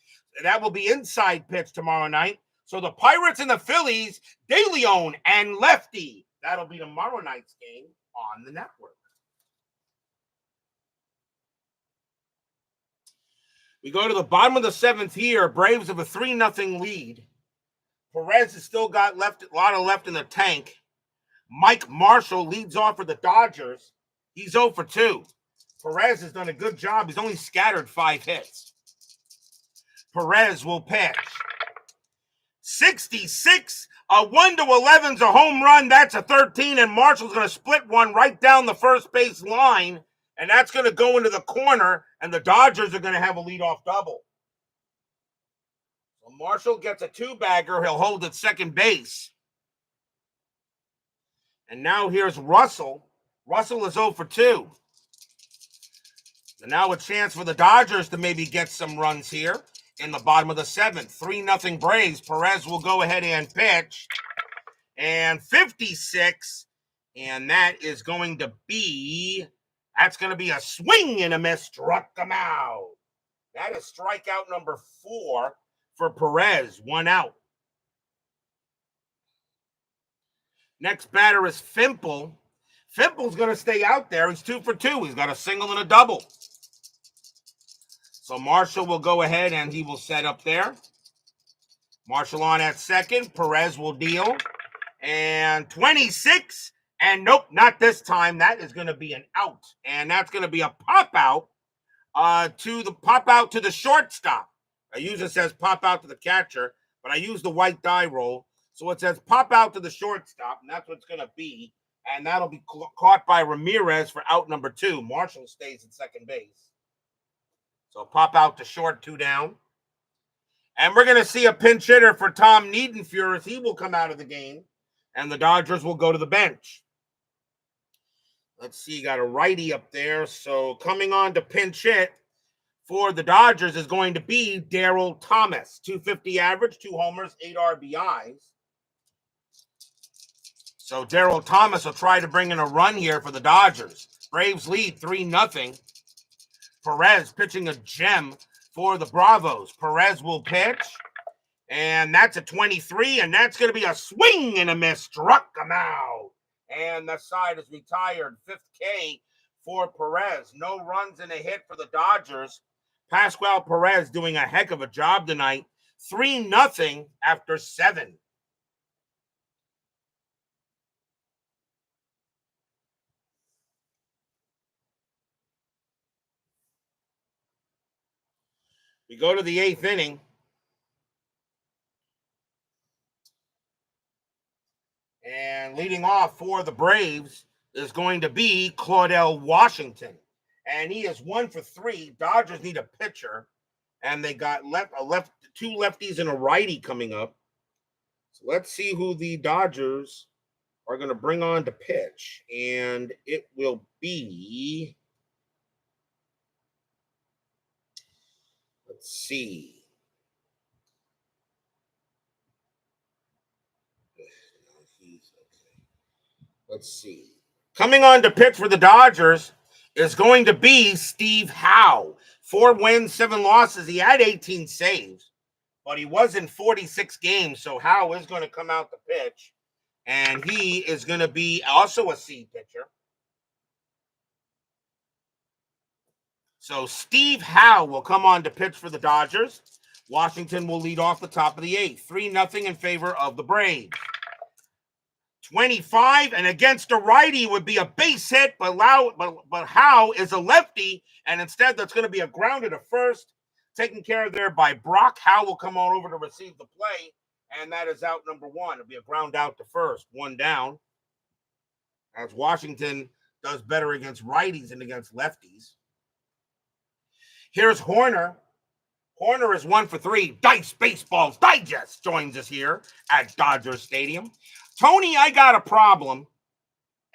That will be inside pitch tomorrow night. So the Pirates and the Phillies, De Leon and lefty, that'll be tomorrow night's game on the network. We go to the bottom of the seventh here. Braves have a 3-0 lead. Perez has still got a lot left in the tank. Mike Marshall leads off for the Dodgers. He's 0 for 2. Perez has done a good job. He's only scattered 5 hits. Perez will pitch. 66. A 1-11 is a home run. That's a 13, and Marshall's going to split one right down the first base line, and that's going to go into the corner, and the Dodgers are going to have a leadoff double. So Marshall gets a 2-bagger. He'll hold at second base. And now here's Russell. Russell is 0 for 2. So now a chance for the Dodgers to maybe get some runs here in the bottom of the seventh. 3-0 Braves. Perez will go ahead and pitch. And 56. And that is going to be, that's going to be a swing and a miss. Struck him out. That is strikeout number 4 for Perez. 1 out. Next batter is Fimple. Fimple's going to stay out there. He's 2 for 2. He's got a single and a double. So Marshall will go ahead and he will set up there. Marshall on at second. Perez will deal. And 26. And nope, not this time. That is going to be an out. And that's going to be a pop out to the shortstop. I usually says pop out to the catcher, but I use the white die roll. So it says pop out to the shortstop, and that's what it's going to be. And that'll be caught by Ramirez for out number 2. Marshall stays at second base. So pop out to short, 2 down. And we're going to see a pinch hitter for Tom Niedenfuhr as he will come out of the game. And the Dodgers will go to the bench. Let's see, got a righty up there. So coming on to pinch hit for the Dodgers is going to be Darryl Thomas. 250 average, 2 homers, 8 RBIs. So Darryl Thomas will try to bring in a run here for the Dodgers. Braves lead 3-0. Perez pitching a gem for the Bravos. Perez will pitch. And that's a 23. And that's going to be a swing and a miss. Struck him out. And the side is retired. 5th K for Perez. No runs and a hit for the Dodgers. Pascual Perez doing a heck of a job tonight. 3-0 after 7. We go to the 8th inning. And leading off for the Braves is going to be Claudel Washington. And he is 1 for 3. Dodgers need a pitcher. And they got 2 lefties and a righty coming up. So let's see who the Dodgers are going to bring on to pitch. And it will be, let's see. Let's see. Coming on to pitch for the Dodgers is going to be Steve Howe. 4 wins, 7 losses. He had 18 saves, but he was in 46 games. So Howe is going to come out to pitch, and he is going to be also a C pitcher. So Steve Howe will come on to pitch for the Dodgers. Washington will lead off the top of the 8th. 3-0 in favor of the Braves. 25, and against a righty would be a base hit, but Howe is a lefty, and instead that's going to be a grounder to first, taken care of there by Brock. Howe will come on over to receive the play, And that is out number 1. It'll be a ground out to first, 1 down. As Washington does better against righties than against lefties. Here's Horner. Horner is 1 for 3. Dice Baseball's Digest joins us here at Dodger Stadium. Tony, I got a problem,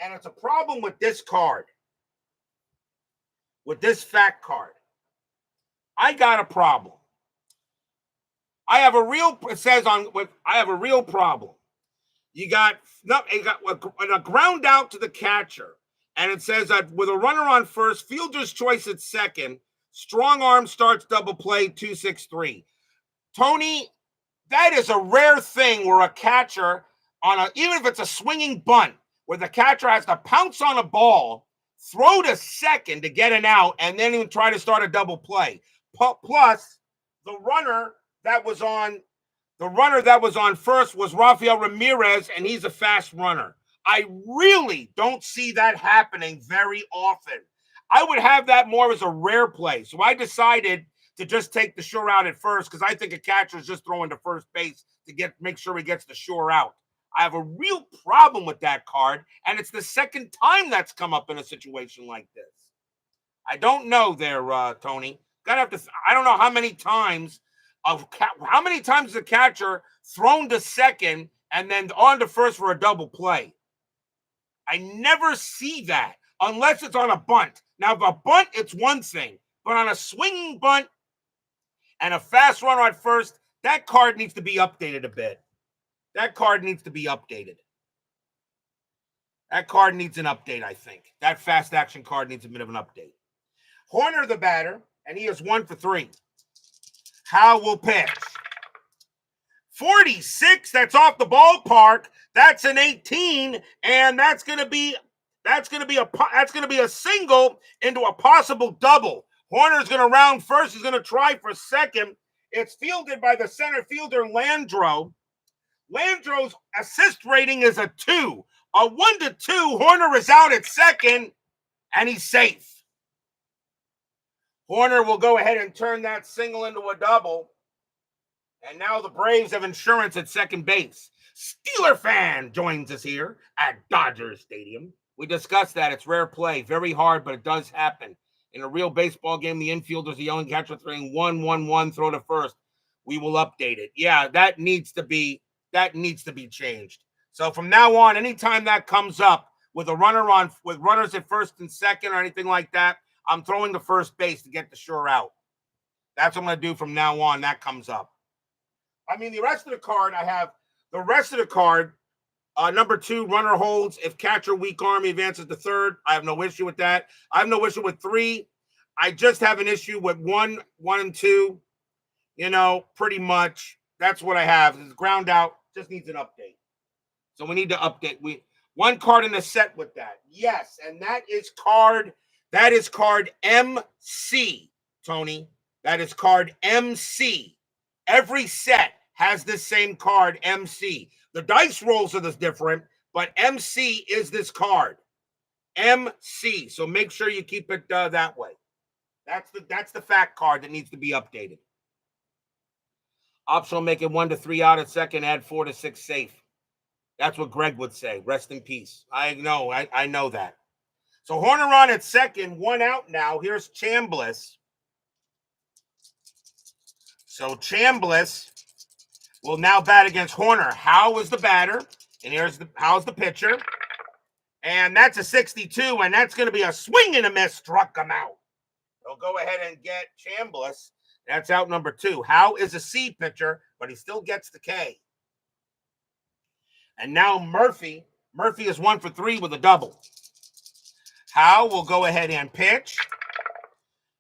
and it's a problem with this card, with this fact card. I got a problem. I have a real problem. You got a ground out to the catcher, and it says that with a runner on first, fielder's choice at second, strong arm starts double play 2-6-3. Tony, that is a rare thing where a catcher even if it's a swinging bunt, where the catcher has to pounce on a ball, throw to second to get an out, and then even try to start a double play. Plus, the runner that was on first was Rafael Ramirez, and he's a fast runner. I really don't see that happening very often. I would have that more as a rare play. So I decided to just take the sure out at first because I think a catcher is just throwing to first base to make sure he gets the sure out. I have a real problem with that card, and it's the second time that's come up in a situation like this. I don't know there, Tony. I don't know how many times has a catcher thrown to second and then on to first for a double play. I never see that unless it's on a bunt. Now, if a bunt, it's one thing. But on a swinging bunt and a fast runner at first, that card needs to be updated a bit. That card needs to be updated. That card needs an update, I think. That fast action card needs a bit of an update. Horner, the batter, and he is 1 for 3. How will pitch? 46, that's off the ballpark. That's an 18, and that's going to be a single into a possible double. Horner's going to round first. He's going to try for second. It's fielded by the center fielder, Landro. Landro's assist rating is a 2. A 1-2, Horner is out at second, and he's safe. Horner will go ahead and turn that single into a double. And now the Braves have insurance at second base. Steeler fan joins us here at Dodger Stadium. We discussed that. It's rare play. Very hard, but it does happen. In a real baseball game, the infielders, the young catcher throwing 1-1-1, throw to first. We will update it. Yeah, that needs to be changed. So from now on, anytime that comes up with runners at first and second or anything like that, I'm throwing to first base to get the sure out. That's what I'm going to do from now on. That comes up. I mean, the rest of the card, number 2, runner holds. If catcher weak arm, he advances to third. I have no issue with that. I have no issue with 3. I just have an issue with 1 and 2. Pretty much. That's what I have. It's ground out. Just needs an update. So we need to update. One card in the set with that. Yes, and that is card MC, Tony. That is card MC. Every set has this same card, MC. The dice rolls are this different, but MC is this card. MC. So make sure you keep it that way. That's the fact card that needs to be updated. Optional make it 1-3 out at second, add 4-6 safe. That's what Greg would say. Rest in peace. I know that. So Horner on at second, 1 out now. Here's Chambliss. So Chambliss will now bat against Horner. Howe is the batter, and Howe's the pitcher. And that's a 62, and that's going to be a swing and a miss. Struck him out. They'll go ahead and get Chambliss. That's out number 2. Howe is a C pitcher, but he still gets the K. And now Murphy. Murphy is 1 for 3 with a double. Howe will go ahead and pitch.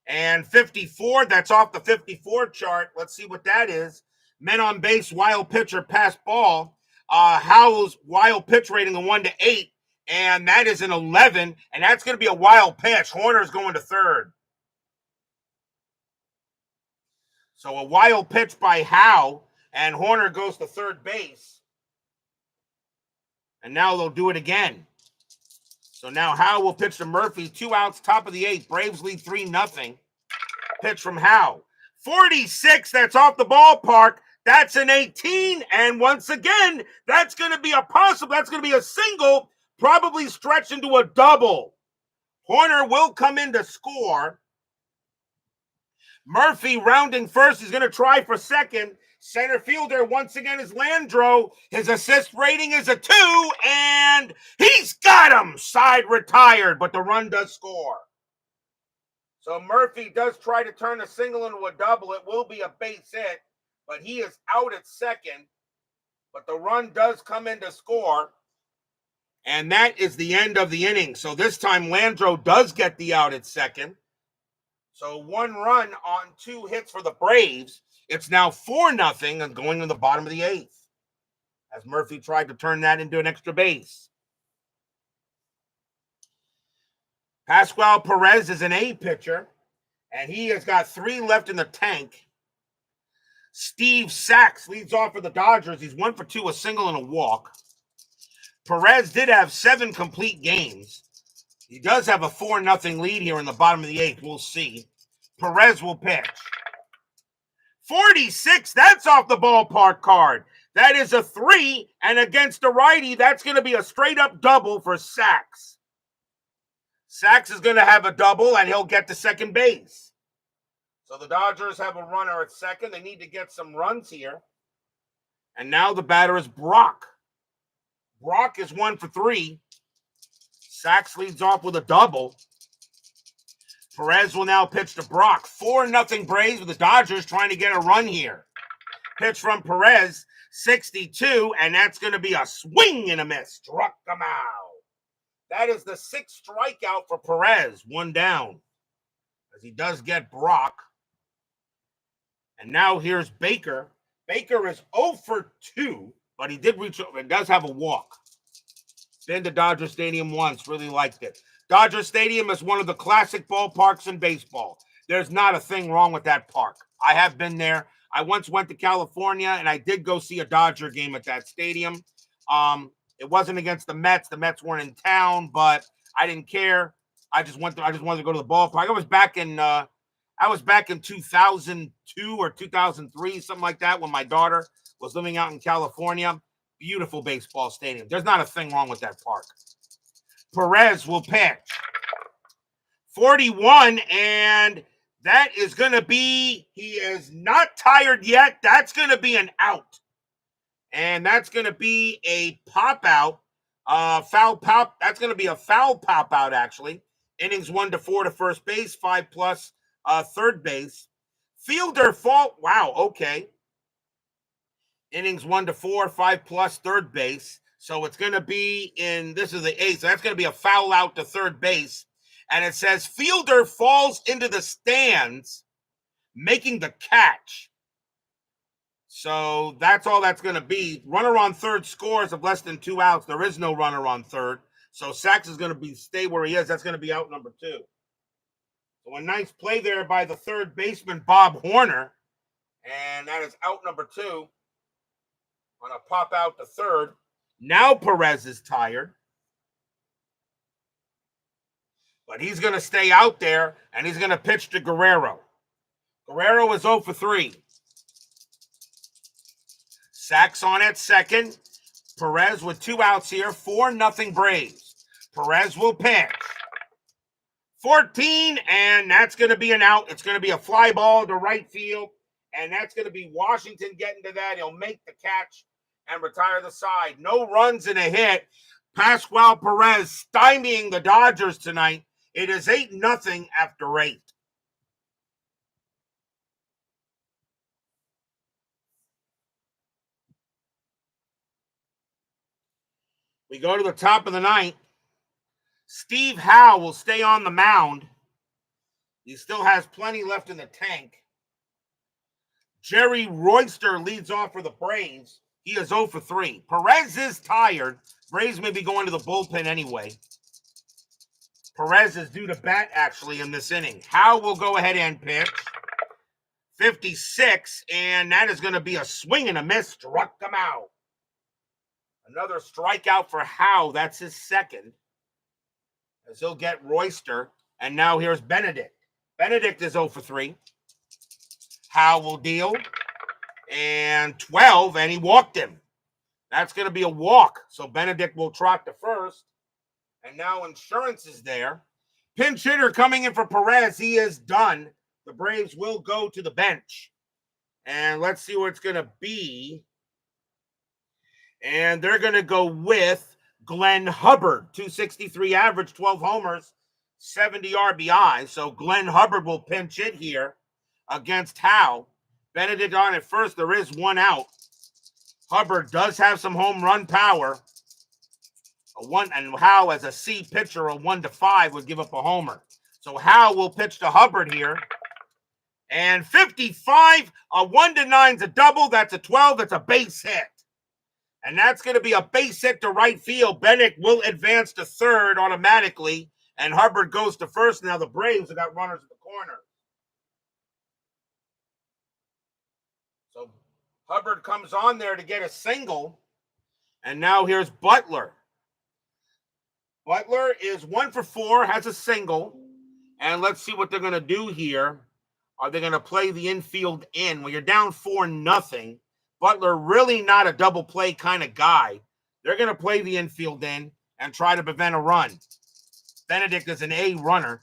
And 54, that's off the 54 chart. Let's see what that is. Men on base, wild pitcher, pass ball. Howe's wild pitch rating a 1-8. And that is an 11. And that's going to be a wild pitch. Horner's going to third. So a wild pitch by Howe. And Horner goes to third base. And now they'll do it again. So now Howe will pitch to Murphy. 2 outs, top of the 8th. Braves lead 3-0. Pitch from Howe. 46, that's off the ballpark. That's an 18. And once again, that's going to be a single, probably stretch into a double. Horner will come in to score. Murphy rounding first. He's going to try for second. Center fielder once again is Landro. His assist rating is a 2, and he's got him. Side retired, but the run does score. So Murphy does try to turn a single into a double. It will be a base hit, but he is out at second. But the run does come in to score. And that is the end of the inning. So this time Landro does get the out at second. So 1 run on 2 hits for the Braves. It's now 4-0 and going to the bottom of the 8th. As Murphy tried to turn that into an extra base. Pascual Perez is an A pitcher, and he has got 3 left in the tank. Steve Sachs leads off for the Dodgers. He's 1 for 2, a single and a walk. Perez did have 7 complete games. He does have a 4-0 lead here in the bottom of the 8th. We'll see. Perez will pitch. 46, that's off the ballpark card. That is a 3, and against a righty, that's going to be a straight-up double for Sachs. Sachs is going to have a double, and he'll get to second base. So the Dodgers have a runner at second. They need to get some runs here. And now the batter is Brock. Brock is 1 for 3. Sachs leads off with a double. Perez will now pitch to Brock. 4-0 Braves with the Dodgers trying to get a run here. Pitch from Perez, 62, and that's going to be a swing and a miss. Struck him out. That is the 6th strikeout for Perez. 1 down. As he does get Brock. And now here's Baker. Baker is 0 for 2, but he did reach over. It does have a walk. Been to Dodger Stadium once. Really liked it. Dodger Stadium is one of the classic ballparks in baseball. There's not a thing wrong with that park. I have been there. I once went to California, and I did go see a Dodger game at that stadium. It wasn't against the Mets. The Mets weren't in town, but I didn't care. I just wanted to go to the ballpark. I was back in 2002 or 2003, something like that, when my daughter was living out in California. Beautiful baseball stadium. There's not a thing wrong with that park. Perez will pitch. 41, and that is going to be, he is not tired yet. That's going to be an out. And that's going to be a pop out, foul pop. That's going to be a foul pop out, actually. Innings 1 to 4 to first base, 5+ third base. Fielder fault. Wow, okay. Innings 1 to 4, 5+ third base. So it's going to be this is the 8th. So that's going to be a foul out to third base. And it says fielder falls into the stands, making the catch. So that's all that's going to be. Runner on third scores of less than 2 outs. There is no runner on third. So Sachs is going to stay where he is. That's going to be out number 2. So a nice play there by the third baseman, Bob Horner. And that is out number 2. On a pop out to third. Now Perez is tired. But he's going to stay out there, and he's going to pitch to Guerrero. Guerrero is 0 for 3. Sachs on at second. Perez with 2 outs here. 4-0 Braves. Perez will pitch. 14, and that's going to be an out. It's going to be a fly ball to right field, and that's going to be Washington getting to that. He'll make the catch and retire the side. No runs and a hit. Pascual Perez stymieing the Dodgers tonight. It is 8-0 after 8. We go to the top of the 9th. Steve Howe will stay on the mound. He still has plenty left in the tank. Jerry Royster leads off for the Braves. He is 0 for 3. Perez is tired. Braves may be going to the bullpen anyway. Perez is due to bat, actually, in this inning. Howe will go ahead and pitch. 56, and that is going to be a swing and a miss. Struck him out. Another strikeout for Howe. That's his second. As he'll get Royster. And now here's Benedict. Benedict is 0 for 3. Howe will deal. and 12, and he walked him. That's going to be a walk. So Benedict will trot to first. And now insurance is there. Pinch hitter coming in for Perez. He is done. The Braves will go to the bench. And let's see what it's going to be. And they're going to go with Glenn Hubbard. 263 average, 12 homers, 70 RBI. So Glenn Hubbard will pinch hit here against Howe. Benedict on at first. There is one out. Hubbard does have some home run power. And Howe, as a C pitcher, a 1-5 would give up a homer. So Howe will pitch to Hubbard here. And 55, a 1-9 is a double. That's a 12. That's a base hit. And that's going to be a base hit to right field. Benedict will advance to third automatically. And Hubbard goes to first. Now the Braves have got runners at the corner. So Hubbard comes on there to get a single. And now here's Butler. Butler is 1 for 4, has a single. And let's see what they're going to do here. Are they going to play the infield in? Well, you're down 4-0. Butler really not a double play kind of guy. They're going to play the infield in and try to prevent a run. Benedict is an A runner.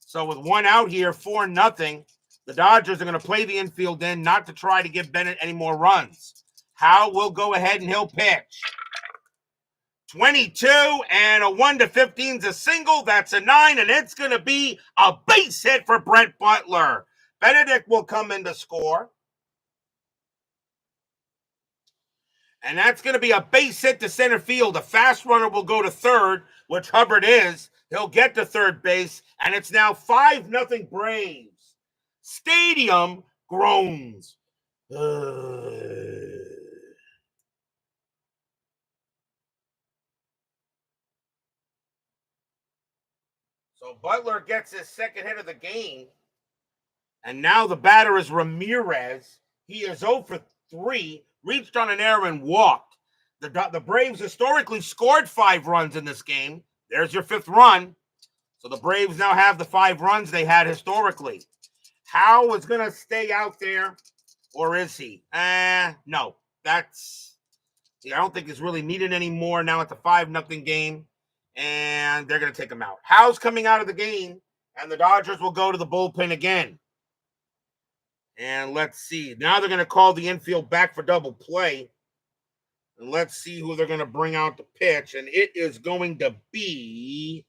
So with one out here, 4-0, the Dodgers are going to play the infield in, not to try to give Bennett any more runs. Howe will go ahead and he'll pitch. 22 and a 1-15 is a single. That's a 9, and it's going to be a base hit for Brett Butler. Benedict will come in to score. And that's going to be a base hit to center field. A fast runner will go to third, which Hubbard is. He'll get to third base, and it's now 5-0 Braves. Stadium groans. So Butler gets his second hit of the game. And now the batter is Ramirez. He is 0 for 3, reached on an error and walked. The Braves historically scored 5 runs in this game. There's your 5th run. So the Braves now have the 5 runs they had historically. Howe is going to stay out there, or is he? No. I don't think it's really needed anymore. Now it's a 5-0 game, and they're going to take him out. Howe's coming out of the game, and the Dodgers will go to the bullpen again. And let's see. Now they're going to call the infield back for double play. And let's see who they're going to bring out to pitch. And it is going to be...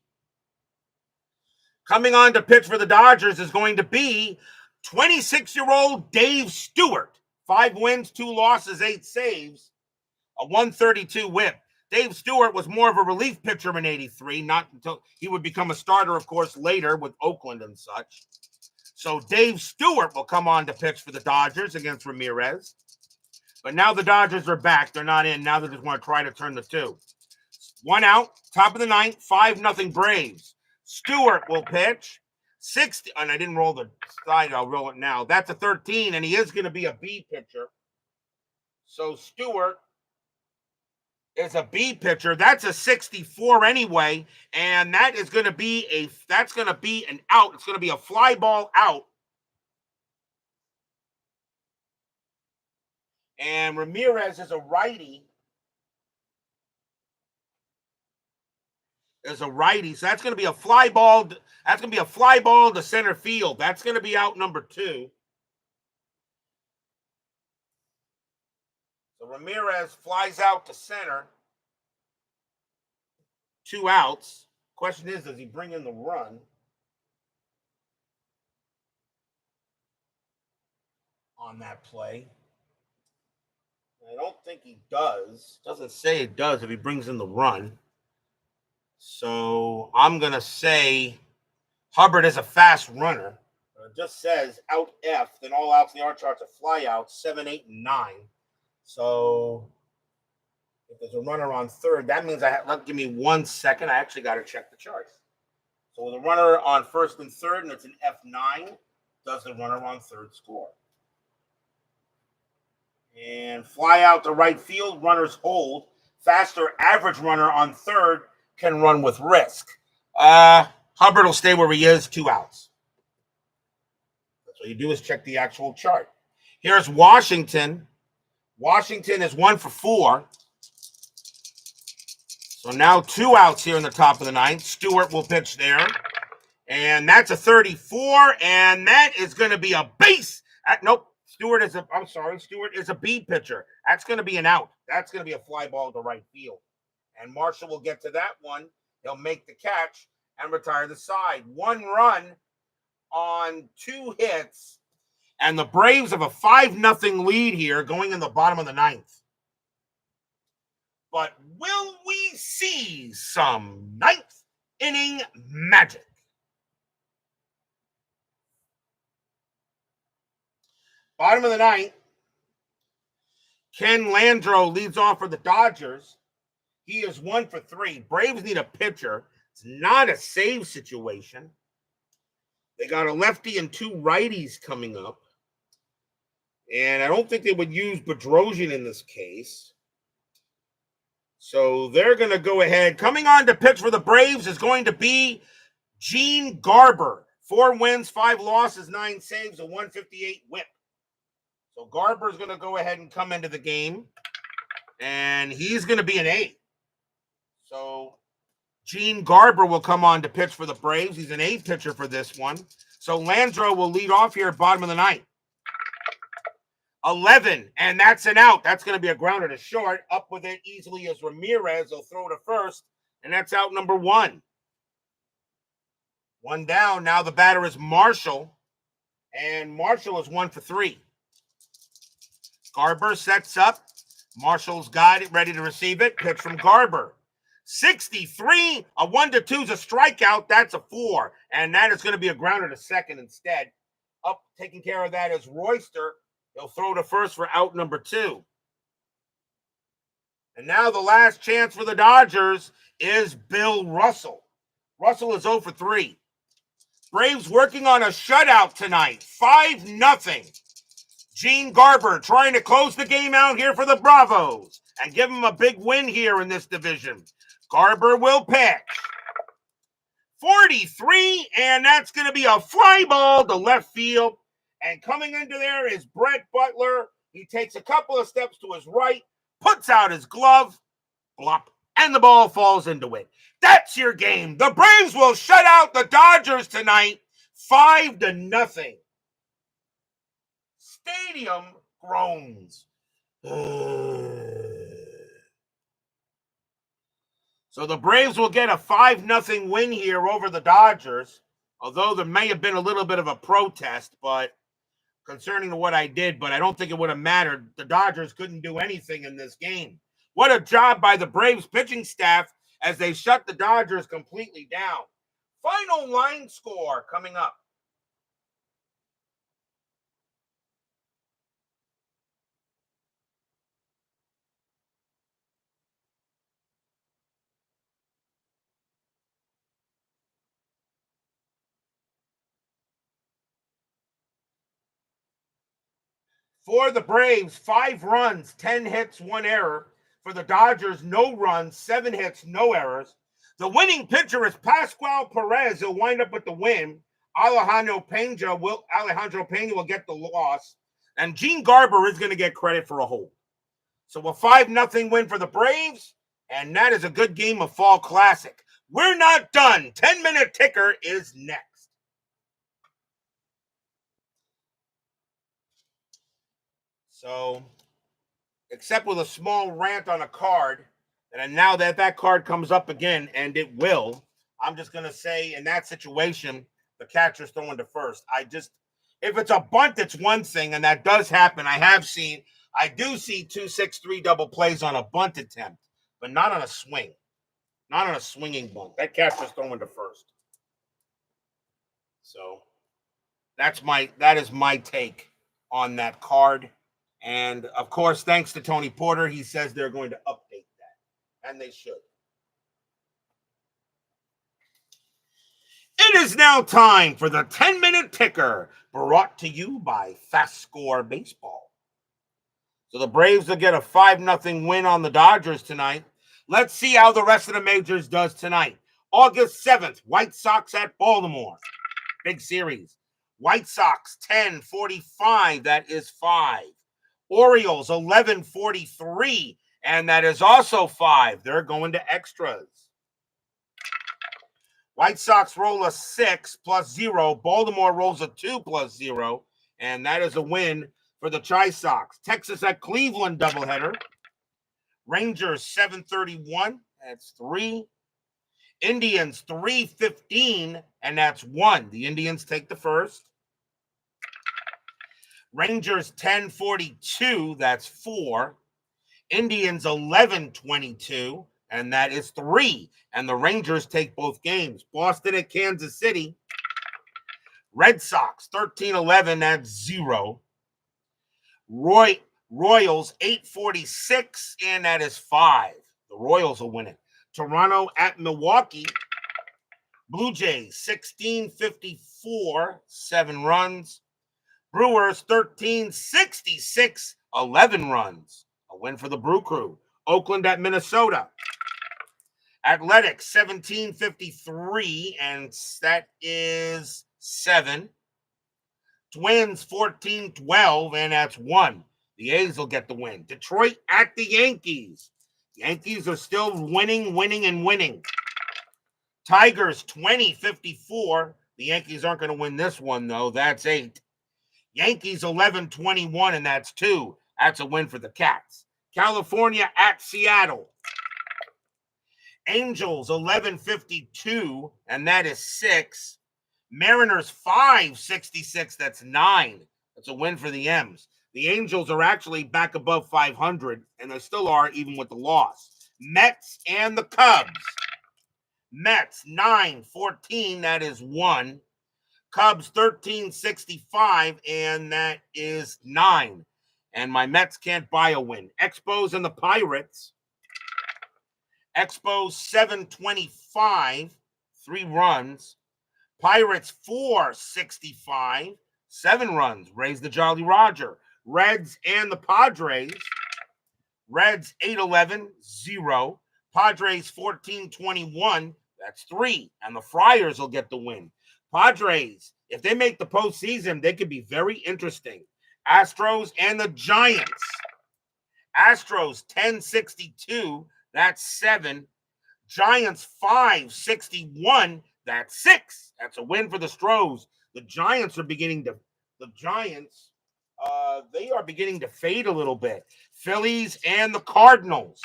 Coming on to pitch for the Dodgers is going to be 26-year-old Dave Stewart. 5 wins, 2 losses, 8 saves. A 132 whip. Dave Stewart was more of a relief pitcher in '83, not until he would become a starter, of course, later with Oakland and such. So Dave Stewart will come on to pitch for the Dodgers against Ramirez. But now the Dodgers are back. They're not in. Now they just want to try to turn the 2. 1 out, top of the 9th, 5-0 Braves. Stewart will pitch. 60, and I didn't roll the slide. I'll roll it now. That's a 13, and he is going to be a B pitcher. So Stewart is a B pitcher. That's a 64 anyway, and that is going to be an out. It's going to be a fly ball out. And Ramirez is a righty. So that's going to be a fly ball. That's going to be a fly ball to center field. That's going to be out number 2. So Ramirez flies out to center. 2 outs. Question is, does he bring in the run? On that play. I don't think he does. Doesn't say it does if he brings in the run. So I'm going to say Hubbard is a fast runner. It just says out F, then all outs in the R charts are fly outs, 7, 8, and 9. So if there's a runner on third, that means give me 1 second. I actually got to check the charts. So with a runner on first and third, and it's an F9, does the runner on third score? And fly out to right field, runners hold. Faster average runner on third can run with risk. Hubbard will stay where he is, 2 outs. That's what you do is check the actual chart. Here's Washington. Washington is 1 for 4. So now 2 outs here in the top of the ninth. Stewart will pitch there. And that's a 34, and that is going to be a base. Nope, Stewart is a B pitcher. That's going to be an out. That's going to be a fly ball to right field. And Marshall will get to that one. He'll make the catch and retire the side. 1 run on 2 hits. And the Braves have a 5-0 lead here going in the bottom of the ninth. But will we see some ninth inning magic? Bottom of the ninth, Ken Landreau leads off for the Dodgers. He is 1 for 3. Braves need a pitcher. It's not a save situation. They got a lefty and 2 righties coming up. And I don't think they would use Bedrosian in this case. So they're going to go ahead. Coming on to pitch for the Braves is going to be Gene Garber. 4 wins, 5 losses, 9 saves, a 158 whip. So Garber's going to go ahead and come into the game. And he's going to be an 8. So Gene Garber will come on to pitch for the Braves. He's an 8 pitcher for this one. So Landreau will lead off here at bottom of the ninth. 11, and that's an out. That's going to be a grounder to short. Up with it easily is Ramirez. He'll throw to first, and that's out number 1. 1 down. Now the batter is Marshall, and Marshall is 1 for 3. Garber sets up. Marshall's got it, ready to receive it. Pitch from Garber. 63, a 1-2 is a strikeout. That's a 4, and that is going to be a grounder to second instead. Up taking care of that is Royster. He'll throw to first for out number 2. And now the last chance for the Dodgers is Bill Russell. Russell is 0 for 3. Braves working on a shutout tonight. 5-0. Gene Garber trying to close the game out here for the Bravos and give them a big win here in this division. Garber will pitch. 43, and that's going to be a fly ball to left field. And coming into there is Brett Butler. He takes a couple of steps to his right, puts out his glove, blop, and the ball falls into it. That's your game. The Braves will shut out the Dodgers tonight, 5-0. Stadium groans. So the Braves will get a 5-0 win here over the Dodgers, although there may have been a little bit of a protest, but concerning to what I did, but I don't think it would have mattered. The Dodgers couldn't do anything in this game. What a job by the Braves pitching staff as they shut the Dodgers completely down. Final line score coming up. For the Braves, 5 runs, 10 hits, 1 error. For the Dodgers, no runs, 7 hits, no errors. The winning pitcher is Pascual Perez. He'll wind up with the win. Alejandro Pena will get the loss. And Gene Garber is going to get credit for a hold. So a 5-0 win for the Braves. And that is a good game of Fall Classic. We're not done. 10-minute ticker is next. So, except with a small rant on a card, and now that card comes up again, and it will, I'm just going to say in that situation, the catcher's throwing to first. If it's a bunt, it's one thing, and that does happen. I do see 2-6-3 double plays on a bunt attempt, but not on a swing. Not on a swinging bunt. That catcher's throwing to first. So, that is my take on that card. And, of course, thanks to Tony Porter, he says they're going to update that. And they should. It is now time for the 10-minute ticker, brought to you by FastScore Baseball. So the Braves will get a 5-0 win on the Dodgers tonight. Let's see how the rest of the majors does tonight. August 7th, White Sox at Baltimore. Big series. White Sox 10.45, that is 5. Orioles 11.43, and that is also 5. They're going to extras. White Sox roll a 6 plus 0. Baltimore rolls a 2 plus 0, and that is a win for the Tri-Sox. Texas at Cleveland doubleheader. Rangers 7.31, that's 3. Indians 3.15, and that's 1. The Indians take the first. Rangers 10.42, that's 4. Indians 11.22, and that is 3. And the Rangers take both games. Boston at Kansas City. Red Sox 13.11, that's 0. Royals 8.46, and that is 5. The Royals will win it. Toronto at Milwaukee. Blue Jays 16.54, 7 runs. Brewers 13.66, 11 runs. A win for the Brew Crew. Oakland at Minnesota. Athletics 17.53, and that is 7. Twins 14-12, and that's 1. The A's will get the win. Detroit at the Yankees. Yankees are still winning. Tigers 20-54. The Yankees aren't going to win this one, though. That's 8. Yankees 11-21, and that's 2. That's a win for the Cats. California at Seattle. Angels 11-52, and that is 6. Mariners 5-66, that's 9. That's a win for the M's. The Angels are actually back above 500, and they still are even with the loss. Mets and the Cubs. Mets 9-14, that is 1. Cubs 13.65, and that is 9. And my Mets can't buy a win. Expos and the Pirates. Expos 7.25, 3 runs. Pirates 4.65, 7 runs. Raise the Jolly Roger. Reds and the Padres. Reds 8.11, 0. Padres 14.21, that's 3. And the Friars will get the win. Padres, if they make the postseason, they could be very interesting. Astros and the Giants. Astros 10.62, that's 7. Giants 5.61, that's 6. That's a win for the Stros. The Giants are beginning to fade a little bit. Phillies and the Cardinals.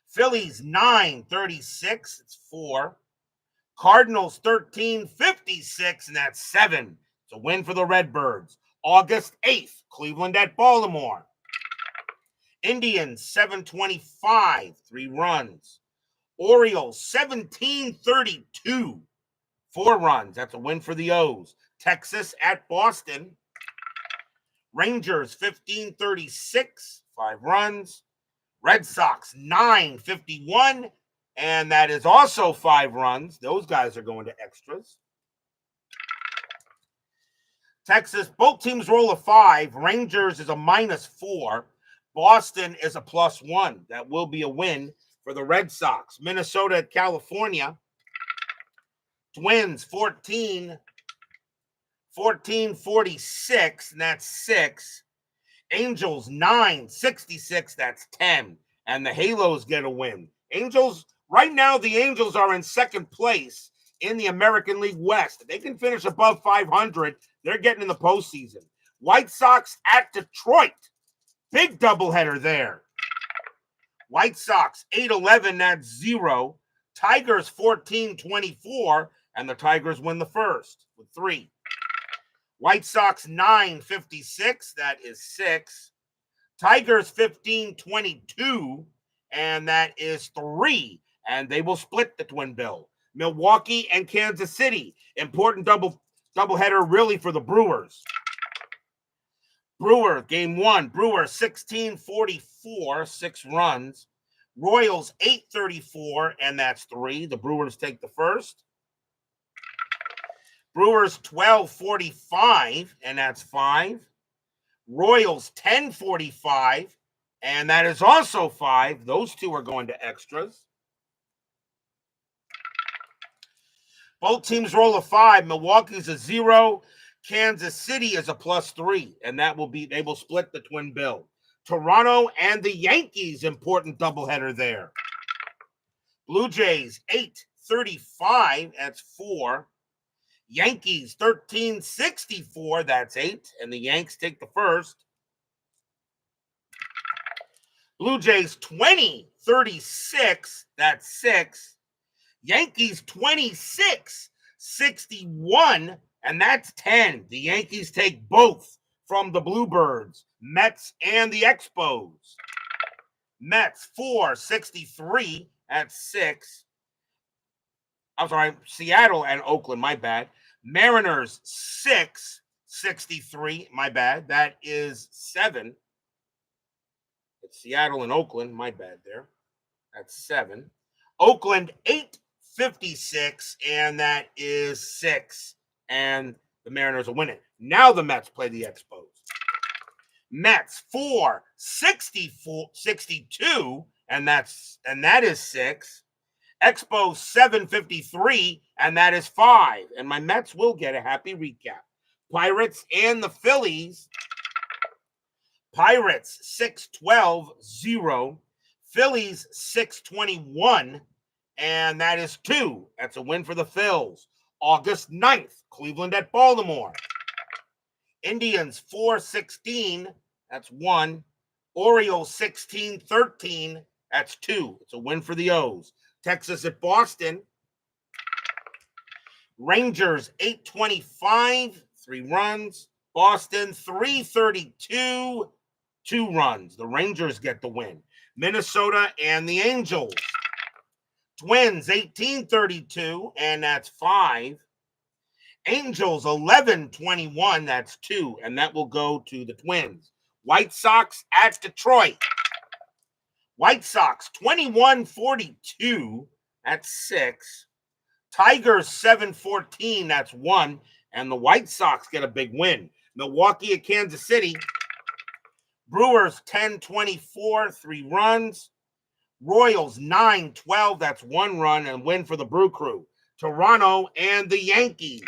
Phillies 9.36, it's 4. Cardinals 13.56, and that's 7. It's a win for the Redbirds. August 8th, Cleveland at Baltimore. Indians 7.25, 3 runs. Orioles 17.32, 4 runs. That's a win for the O's. Texas at Boston. Rangers 15.36, 5 runs. Red Sox 9.51, and that is also 5 runs. Those guys are going to extras. Texas, both teams roll a 5. Rangers is a -4. Boston is a +1. That will be a win for the Red Sox. Minnesota at California. Twins 14.46, and that's 6. Angels 9.66, that's 10. And the Halos get a win. Angels, right now, the Angels are in second place in the American League West. If they can finish above 500, they're getting in the postseason. White Sox at Detroit. Big doubleheader there. White Sox 8.11, that's 0. Tigers 14.24, and the Tigers win the first with 3. White Sox 9.56, that is 6. Tigers 15.22, and that is 3. And they will split the twin bill. Milwaukee and Kansas City. Important doubleheader really for the Brewers. Game 1. Brewer 16.44, 6 runs. Royals 8.34, and that's 3. The Brewers take the first. Brewers 12.45, and that's 5. Royals 10.45, and that is also 5. Those two are going to extras. Both teams roll a 5. Milwaukee's a 0. Kansas City is a +3, and they will split the twin bill. Toronto and the Yankees, important doubleheader there. Blue Jays 8-35, that's 4. Yankees 13-64, that's 8, and the Yanks take the first. Blue Jays 20-36, that's 6. Yankees 26-61, and that's 10. The Yankees take both from the Bluebirds, Mets and the Expos. Mets 4-63, that's 6. I'm sorry, Seattle and Oakland, my bad. Mariners 6-63, my bad. That is 7. It's Seattle and Oakland, my bad there. That's 7. Oakland 8-56, and that is 6. And the Mariners will win it. Now the Mets play the Expos. Mets 4-62, and that is 6. Expos 7-53, and that is 5. And my Mets will get a happy recap. Pirates and the Phillies. Pirates 6-12-0. Phillies 6-21, and that is 2. That's a win for the Phils. August 9th, Cleveland at Baltimore. Indians 4-16, that's 1. Orioles 16-13, that's 2. It's a win for the O's. Texas at Boston. Rangers 8-25, 3 runs. Boston 3-32, 2 runs. The Rangers get the win. Minnesota and the Angels. Twins 18-32, and that's 5. Angels 11-21, that's 2, and that will go to the Twins. White Sox at Detroit. White Sox 21-42, that's 6. Tigers 7-14, that's 1, and the White Sox get a big win. Milwaukee at Kansas City. Brewers 10-24, 3 runs. Royals 9-12, that's 1 run, and win for the Brew Crew. Toronto and the Yankees.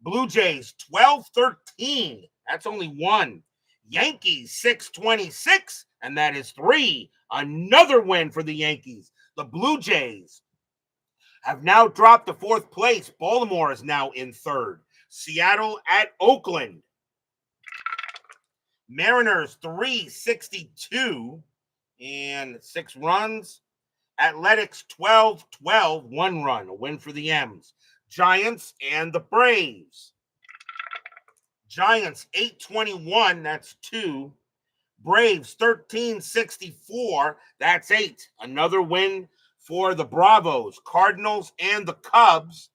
Blue Jays 12-13, that's only 1. Yankees 6-26, and that is 3. Another win for the Yankees. The Blue Jays have now dropped to 4th place. Baltimore is now in 3rd. Seattle at Oakland. Mariners 3-62 and 6 runs. Athletics 12-12, 1 run, a win for the M's. Giants and the Braves. Giants 8-21, that's 2. Braves 13-64, that's 8. Another win for the Bravos. Cardinals and the Cubs.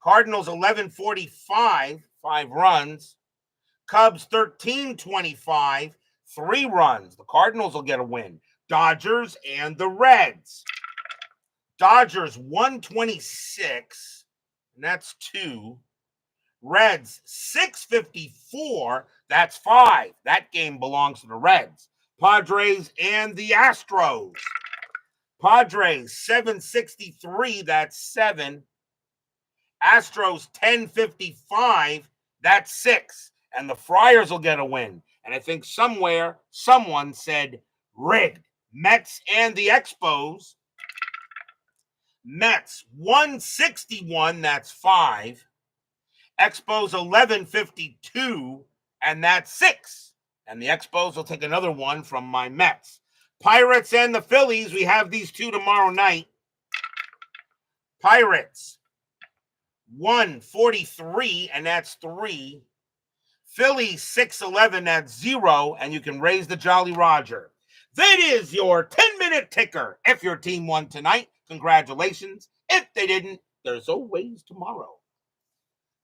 Cardinals 11-45, 5 runs. Cubs 13-25, 3 runs. The Cardinals will get a win. Dodgers and the Reds. Dodgers 126, and that's 2. Reds 654, that's 5. That game belongs to the Reds. Padres and the Astros. Padres 763, that's 7. Astros 1055, that's 6. And the Friars will get a win. And I think somewhere, someone said rigged. Mets and the Expos. Mets 161, that's 5. Expos 1152, and that's 6. And the Expos will take another one from my Mets. Pirates and the Phillies, we have these two tomorrow night. Pirates 143, and that's 3. Phillies 611, that's 0, and you can raise the Jolly Roger. That is your 10-minute ticker. If your team won tonight, congratulations. If they didn't, there's always tomorrow.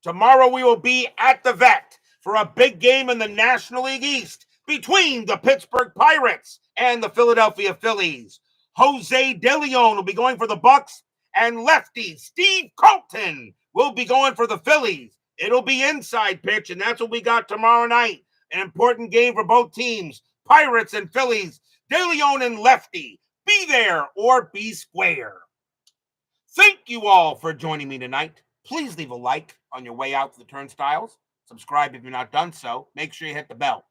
Tomorrow we will be at the Vet for a big game in the National League East between the Pittsburgh Pirates and the Philadelphia Phillies. Jose De Leon will be going for the Bucks, and lefty Steve Colton will be going for the Phillies. It'll be inside pitch, and that's what we got tomorrow night. An important game for both teams, Pirates and Phillies. De Leon and lefty, be there or be square. Thank you all for joining me tonight. Please leave a like on your way out to the turnstiles. Subscribe if you're not done so. Make sure you hit the bell.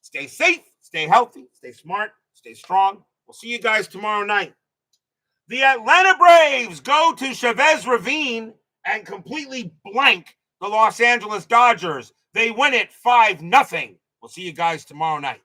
Stay safe, stay healthy, stay smart, stay strong. We'll see you guys tomorrow night. The Atlanta Braves go to Chavez Ravine and completely blank the Los Angeles Dodgers. They win it 5-0. We'll see you guys tomorrow night.